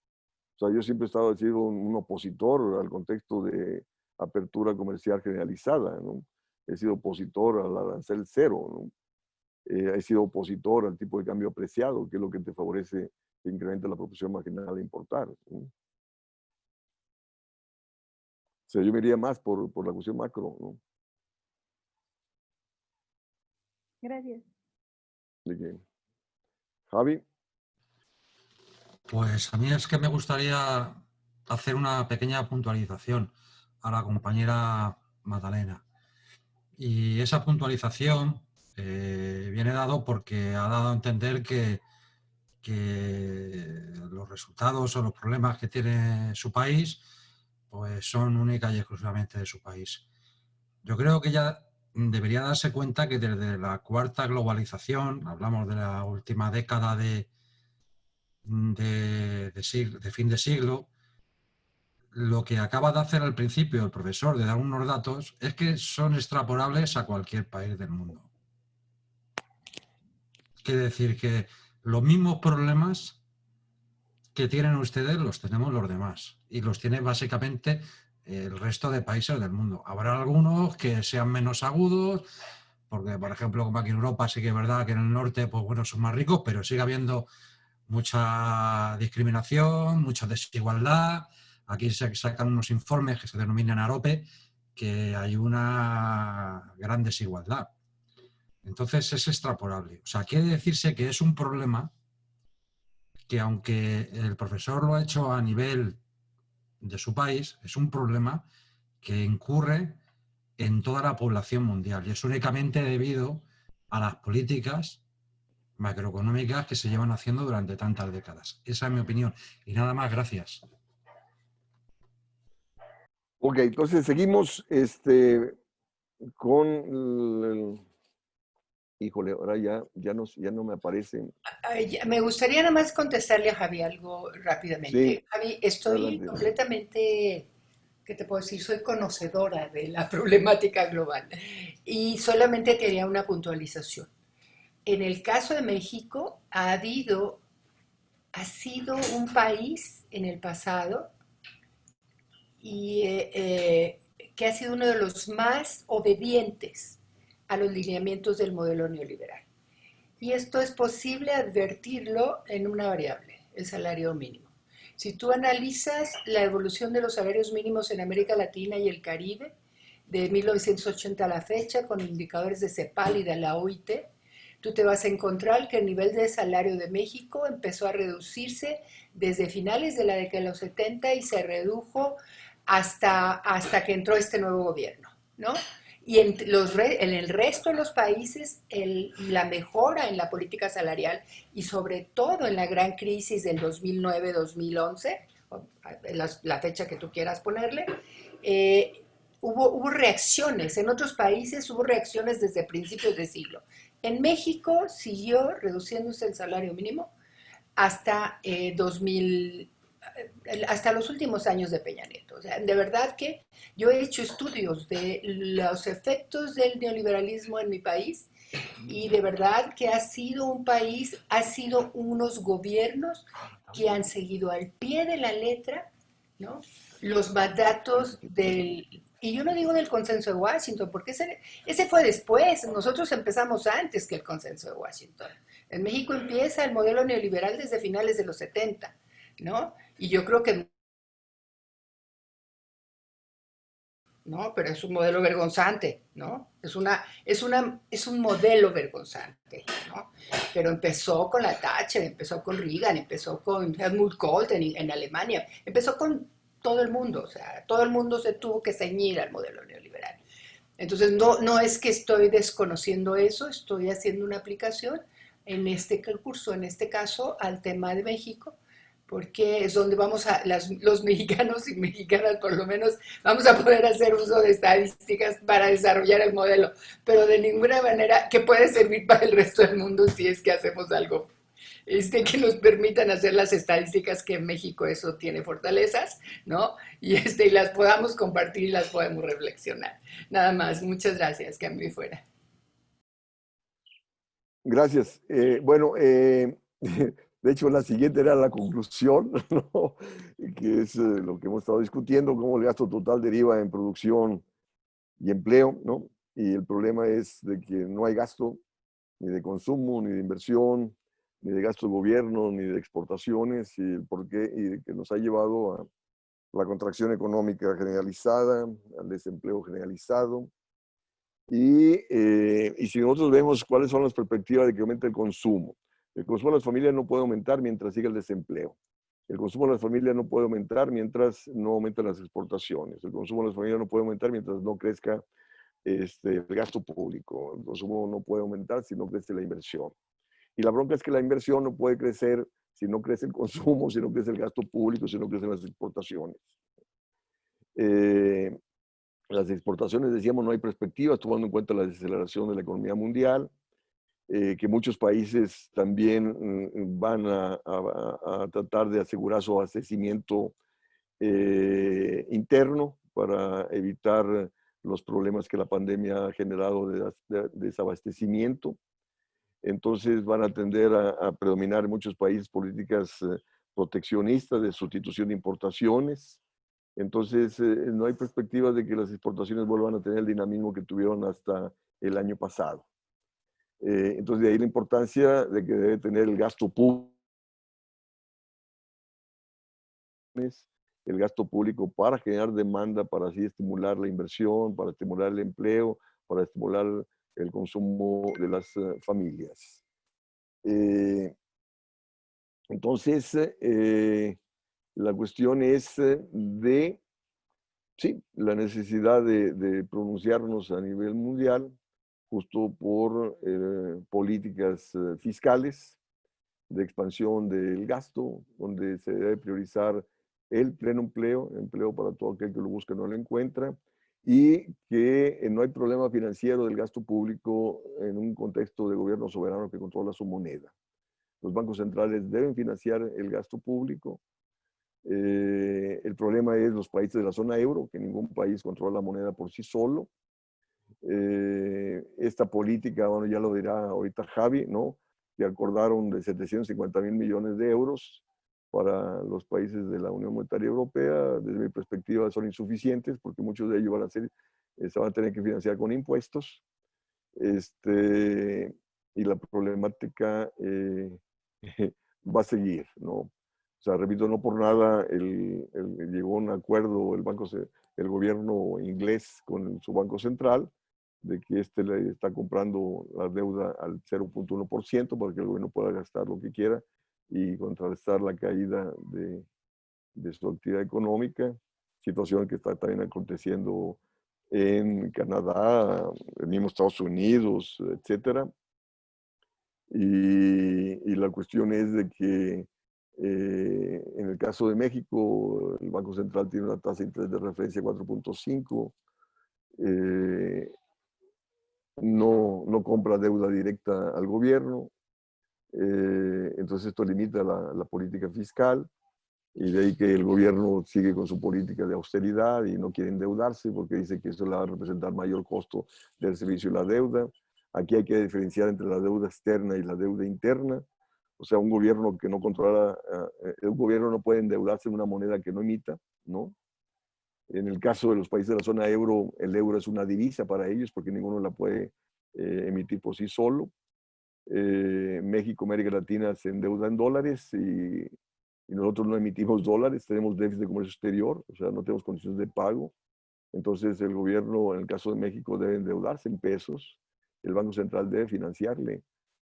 sea, yo siempre he sido un opositor al contexto de apertura comercial generalizada, ¿no? He sido opositor al arancel cero, ¿no? He sido opositor al tipo de cambio apreciado, que es lo que te favorece se incrementa la producción marginal a importar, ¿sí? O sea, yo me iría más por la cuestión macro, ¿no? Gracias. De que, Javi, Pues a mí es que me gustaría hacer una pequeña puntualización a la compañera Magdalena. Y esa puntualización viene dado porque ha dado a entender que los resultados o los problemas que tiene su país pues son única y exclusivamente de su país. Yo creo que ella debería darse cuenta que desde la cuarta globalización, hablamos de la última década de fin de siglo, lo que acaba de hacer al principio el profesor de dar unos datos es que son extrapolables a cualquier país del mundo. Quiere decir que los mismos problemas que tienen ustedes los tenemos los demás y los tiene básicamente el resto de países del mundo. Habrá algunos que sean menos agudos, porque por ejemplo como aquí en Europa sí que es verdad que en el norte pues bueno son más ricos, pero sigue habiendo mucha discriminación, mucha desigualdad. Aquí se sacan unos informes que se denominan AROPE, que hay una gran desigualdad. Entonces es extrapolable. O sea, quiere decirse que es un problema que aunque el profesor lo ha hecho a nivel de su país, es un problema que incurre en toda la población mundial y es únicamente debido a las políticas macroeconómicas que se llevan haciendo durante tantas décadas. Esa es mi opinión. Y nada más, gracias. ok, entonces seguimos con híjole, ahora ya no me aparecen. Ay, me gustaría nada más contestarle a Javi algo rápidamente. Sí, Javi, estoy adelante. completamente, ¿qué te puedo decir? Soy conocedora de la problemática global y solamente quería una puntualización. En el caso de México, ha sido un país en el pasado y que ha sido uno de los más obedientes a los lineamientos del modelo neoliberal. Y esto es posible advertirlo en una variable, el salario mínimo. Si tú analizas la evolución de los salarios mínimos en América Latina y el Caribe, de 1980 a la fecha, con indicadores de CEPAL y de la OIT, tú te vas a encontrar que el nivel de salario de México empezó a reducirse desde finales de la década de los 70 y se redujo hasta que entró este nuevo gobierno, ¿no? Y en el resto de los países, la mejora en la política salarial y sobre todo en la gran crisis del 2009-2011, la fecha que tú quieras ponerle, hubo reacciones. En otros países hubo reacciones desde principios de siglo. En México siguió reduciéndose el salario mínimo hasta 2000, hasta los últimos años de Peña Nieto. O sea, de verdad que yo he hecho estudios de los efectos del neoliberalismo en mi país y de verdad que ha sido un país, ha sido unos gobiernos que han seguido al pie de la letra, ¿no?, los mandatos del... Y yo no digo del consenso de Washington, porque ese fue después. Nosotros empezamos antes que el consenso de Washington. En México empieza el modelo neoliberal desde finales de los 70, ¿no? Y yo creo que... ¿no? Pero es un modelo vergonzante, ¿no? Es un modelo vergonzante, ¿no? Pero empezó con la Thatcher, empezó con Reagan, empezó con Helmut Kohl en Alemania, empezó con todo el mundo, o sea, todo el mundo se tuvo que ceñir al modelo neoliberal. Entonces, no es que estoy desconociendo eso, estoy haciendo una aplicación en este curso, en este caso, al tema de México, porque es donde vamos los mexicanos y mexicanas, por lo menos, vamos a poder hacer uso de estadísticas para desarrollar el modelo, pero de ninguna manera que puede servir para el resto del mundo si es que hacemos algo que nos permitan hacer las estadísticas que en México eso tiene fortalezas, ¿no? Y las podamos compartir y las podemos reflexionar. Nada más, muchas gracias, que a mí fuera. Gracias. De hecho, la siguiente era la conclusión, ¿no? Que es lo que hemos estado discutiendo, cómo el gasto total deriva en producción y empleo, ¿no? Y el problema es de que no hay gasto ni de consumo, ni de inversión, ni de gasto de gobierno, ni de exportaciones, y el porqué, y que nos ha llevado a la contracción económica generalizada, al desempleo generalizado. Y si nosotros vemos cuáles son las perspectivas de que aumente el consumo de las familias no puede aumentar mientras siga el desempleo. El consumo de las familias no puede aumentar mientras no aumentan las exportaciones. El consumo de las familias no puede aumentar mientras no crezca el gasto público. El consumo no puede aumentar si no crece la inversión. Y la bronca es que la inversión no puede crecer si no crece el consumo, si no crece el gasto público, si no crecen las exportaciones. Las exportaciones, decíamos, no hay perspectivas, tomando en cuenta la desaceleración de la economía mundial, que muchos países también van a tratar de asegurar su abastecimiento interno para evitar los problemas que la pandemia ha generado de desabastecimiento. Entonces van a tender a predominar en muchos países políticas proteccionistas de sustitución de importaciones. Entonces no hay perspectivas de que las exportaciones vuelvan a tener el dinamismo que tuvieron hasta el año pasado. Entonces de ahí la importancia de que debe tener el gasto público para generar demanda, para así estimular la inversión, para estimular el empleo, para estimular el consumo de las familias. Entonces, la cuestión es sí, la necesidad de pronunciarnos a nivel mundial, justo por políticas fiscales de expansión del gasto, donde se debe priorizar el pleno empleo para todo aquel que lo busca y no lo encuentra, y que no hay problema financiero del gasto público en un contexto de gobierno soberano que controla su moneda. Los bancos centrales deben financiar el gasto público. El problema es los países de la zona euro, que ningún país controla la moneda por sí solo. Esta política, bueno, ya lo dirá ahorita Javi, ¿no? Que acordaron de 750,000 millones de euros para los países de la Unión Monetaria Europea. Desde mi perspectiva son insuficientes porque muchos de ellos se van a tener que financiar con impuestos. Y la problemática va a seguir, ¿no? O sea, repito, no por nada llegó a un acuerdo el gobierno inglés con su banco central de que le está comprando la deuda al 0.1% para que el gobierno pueda gastar lo que quiera y contrarrestar la caída de su actividad económica, situación que está también aconteciendo en Canadá, en mismo Estados Unidos, etcétera. Y la cuestión es de que en el caso de México, el Banco Central tiene una tasa de interés de referencia 4.5, no compra deuda directa al gobierno, entonces esto limita la política fiscal, y de ahí que el gobierno sigue con su política de austeridad y no quiere endeudarse porque dice que eso le va a representar mayor costo del servicio y la deuda. Aquí hay que diferenciar entre la deuda externa y la deuda interna. O sea, un gobierno que no controla, un gobierno no puede endeudarse en una moneda que no emita, ¿no? En el caso de los países de la zona euro, el euro es una divisa para ellos porque ninguno la puede emitir por sí solo. México, América Latina se endeuda en dólares y nosotros no emitimos dólares, tenemos déficit de comercio exterior, o sea, no tenemos condiciones de pago. Entonces el gobierno, en el caso de México, debe endeudarse en pesos. El Banco Central debe financiarle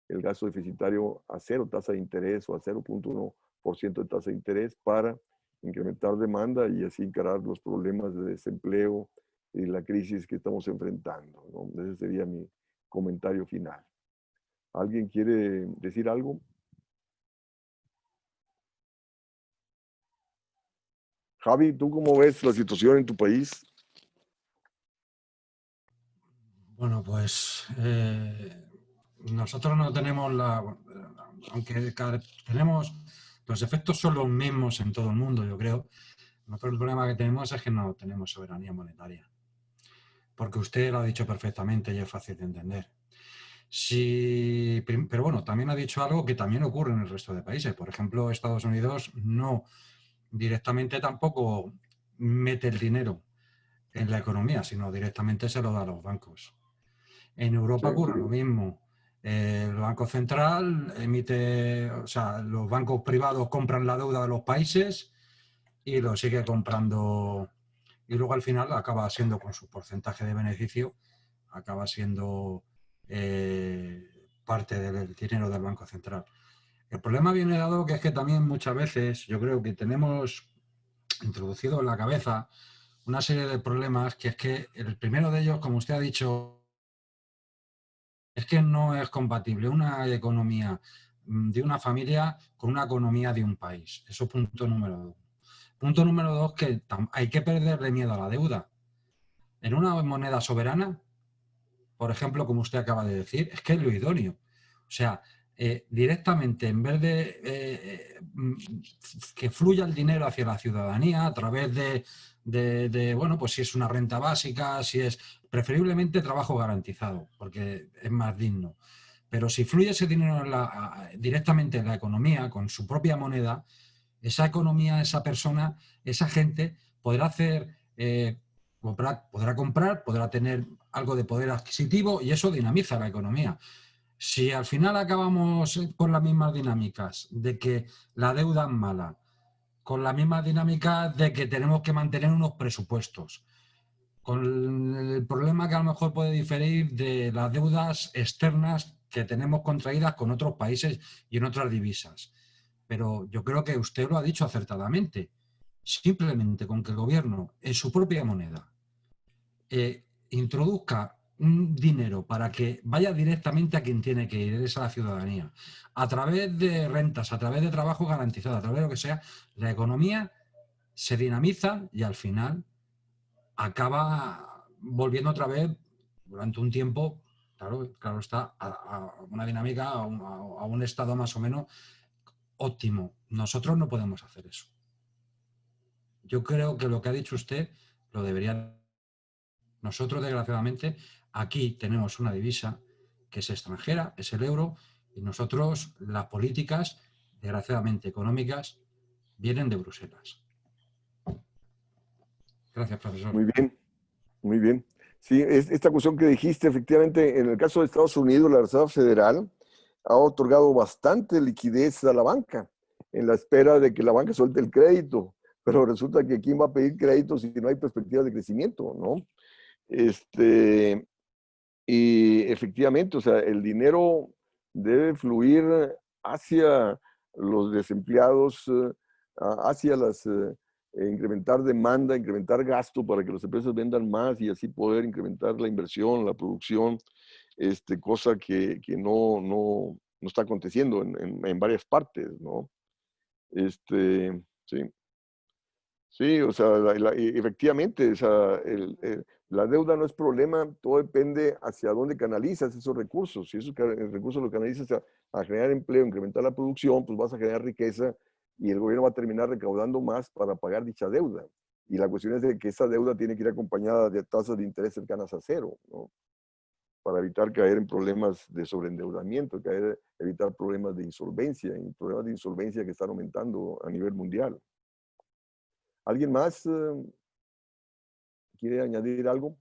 el gasto deficitario a cero tasa de interés o a 0.1% de tasa de interés para incrementar demanda y así encarar los problemas de desempleo y la crisis que estamos enfrentando, ¿no? Ese sería mi comentario final. ¿Alguien quiere decir algo? Javi, ¿tú cómo ves la situación en tu país? Bueno, pues nosotros no tenemos aunque tenemos, los efectos son los mismos en todo el mundo, yo creo. Nosotros el problema que tenemos es que no tenemos soberanía monetaria. Porque usted lo ha dicho perfectamente y es fácil de entender. Pero bueno, también ha dicho algo que también ocurre en el resto de países. Por ejemplo, Estados Unidos no directamente tampoco mete el dinero en la economía, sino directamente se lo da a los bancos. En Europa ocurre lo mismo. El Banco Central emite, o sea, los bancos privados compran la deuda de los países y lo sigue comprando, y luego al final acaba siendo, con su porcentaje de beneficio, acaba siendo parte del dinero del Banco Central. El problema viene dado que es que también muchas veces yo creo que tenemos introducido en la cabeza una serie de problemas, que es que el primero de ellos, como usted ha dicho, es que no es compatible una economía de una familia con una economía de un país. Eso es punto número 2. Punto número 2, que hay que perderle miedo a la deuda. En una moneda soberana, por ejemplo, como usted acaba de decir, es que es lo idóneo. O sea, directamente, en vez de que fluya el dinero hacia la ciudadanía a través bueno, pues si es una renta básica, si es preferiblemente trabajo garantizado, porque es más digno. Pero si fluye ese dinero directamente en la economía, con su propia moneda, esa economía, esa persona, esa gente podrá hacer, podrá comprar, podrá tener algo de poder adquisitivo y eso dinamiza la economía. Si al final acabamos con las mismas dinámicas de que la deuda es mala, con la misma dinámica de que tenemos que mantener unos presupuestos, con el problema que a lo mejor puede diferir de las deudas externas que tenemos contraídas con otros países y en otras divisas. Pero yo creo que usted lo ha dicho acertadamente. Simplemente con que el gobierno, en su propia moneda, introduzca un dinero para que vaya directamente a quien tiene que ir, es a la ciudadanía, a través de rentas, a través de trabajo garantizado, a través de lo que sea, la economía se dinamiza y al final acaba volviendo otra vez durante un tiempo, claro está, a una dinámica, a un estado más o menos óptimo. Nosotros no podemos hacer eso. Yo creo que lo que ha dicho usted lo debería. Nosotros, desgraciadamente, aquí tenemos una divisa que es extranjera, es el euro, y nosotros, las políticas, desgraciadamente económicas, vienen de Bruselas. Gracias, profesor. Muy bien, muy bien. Sí, esta cuestión que dijiste, efectivamente, en el caso de Estados Unidos, la Reserva Federal ha otorgado bastante liquidez a la banca en la espera de que la banca suelte el crédito, pero resulta que ¿quién va a pedir crédito si no hay perspectivas de crecimiento, no? Y efectivamente, o sea, el dinero debe fluir hacia los desempleados, hacia incrementar demanda, incrementar gasto para que las empresas vendan más y así poder incrementar la inversión, la producción, cosa que no está aconteciendo en varias partes, ¿no? Sí. Sí, o sea, efectivamente, o sea, la deuda no es problema, todo depende hacia dónde canalizas esos recursos. Si esos recursos los canalizas a generar empleo, incrementar la producción, pues vas a generar riqueza y el gobierno va a terminar recaudando más para pagar dicha deuda. Y la cuestión es de que esa deuda tiene que ir acompañada de tasas de interés cercanas a cero, ¿no? Para evitar caer en problemas de sobreendeudamiento, evitar problemas de insolvencia, y problemas de insolvencia que están aumentando a nivel mundial. ¿Alguien más quiere añadir algo?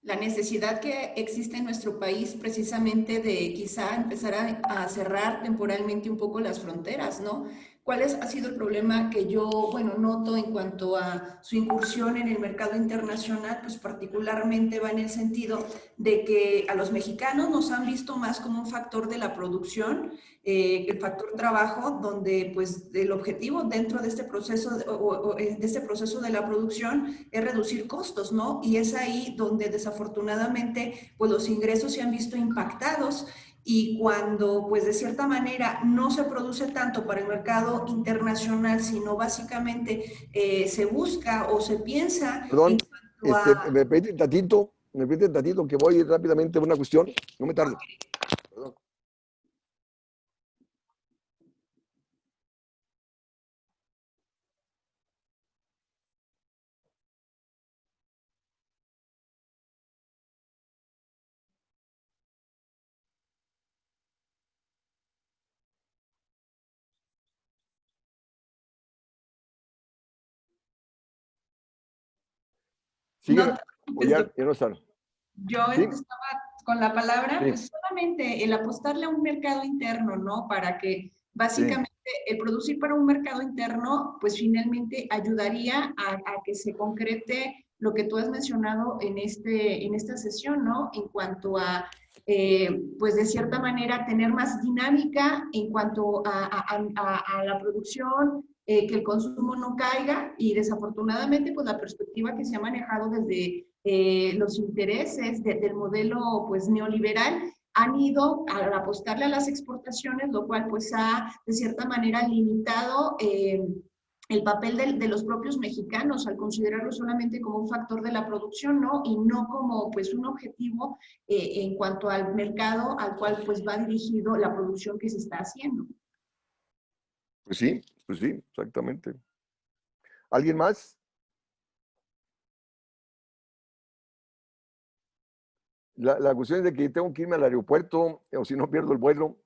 La necesidad que existe en nuestro país precisamente de quizá empezar a cerrar temporalmente un poco las fronteras, ¿no? ¿Cuál ha sido el problema que yo, bueno, noto en cuanto a su incursión en el mercado internacional? Pues particularmente va en el sentido de que a los mexicanos nos han visto más como un factor de la producción, el factor trabajo, donde pues el objetivo dentro de este proceso de este proceso de la producción es reducir costos, ¿no? Y es ahí donde desafortunadamente pues los ingresos se han visto impactados y cuando pues de cierta manera no se produce tanto para el mercado internacional, sino básicamente se busca o se piensa Perdón, en cuanto a... me permiten tantito que voy rápidamente a una cuestión, no me tardo. Perdón. No Sigue, te o preocupes, ya no están. yo ¿Sí? estaba con la palabra, Sí. pues solamente el apostarle a un mercado interno, ¿no? Para que básicamente el producir para un mercado interno, pues finalmente ayudaría a que se concrete lo que tú has mencionado en esta sesión, ¿no? En cuanto a, pues de cierta manera, tener más dinámica en cuanto a la producción, que el consumo no caiga y desafortunadamente, pues la perspectiva que se ha manejado desde los intereses del modelo pues neoliberal han ido a apostarle a las exportaciones, lo cual pues ha de cierta manera limitado el papel de los propios mexicanos al considerarlo solamente como un factor de la producción, ¿no? Y no como pues un objetivo en cuanto al mercado al cual pues va dirigido la producción que se está haciendo. Pues sí, exactamente. ¿Alguien más? La cuestión es de que tengo que irme al aeropuerto, o si no pierdo el vuelo.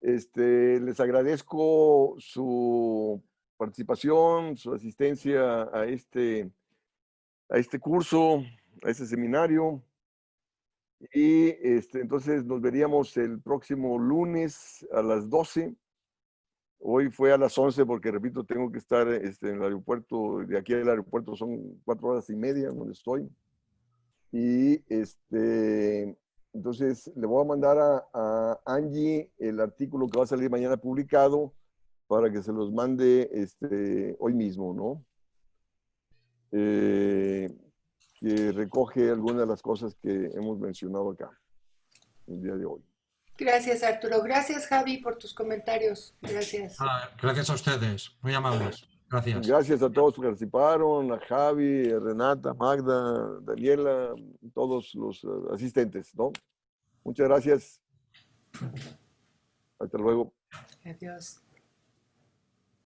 Les agradezco su participación, su asistencia a este curso, a este seminario. Y entonces nos veríamos el próximo lunes a las 12. Hoy fue a las 11 porque, repito, tengo que estar en el aeropuerto. De aquí al aeropuerto son 4 horas y media donde estoy. Y entonces le voy a mandar a Angie el artículo que va a salir mañana publicado para que se los mande hoy mismo, ¿no? Que recoge algunas de las cosas que hemos mencionado acá el día de hoy. Gracias, Arturo. Gracias, Javi, por tus comentarios. Gracias. Gracias a ustedes, muy amables. Gracias. Gracias a todos que participaron, a Javi, a Renata, Magda, Daniela, todos los asistentes, ¿no? Muchas gracias. Hasta luego. Adiós.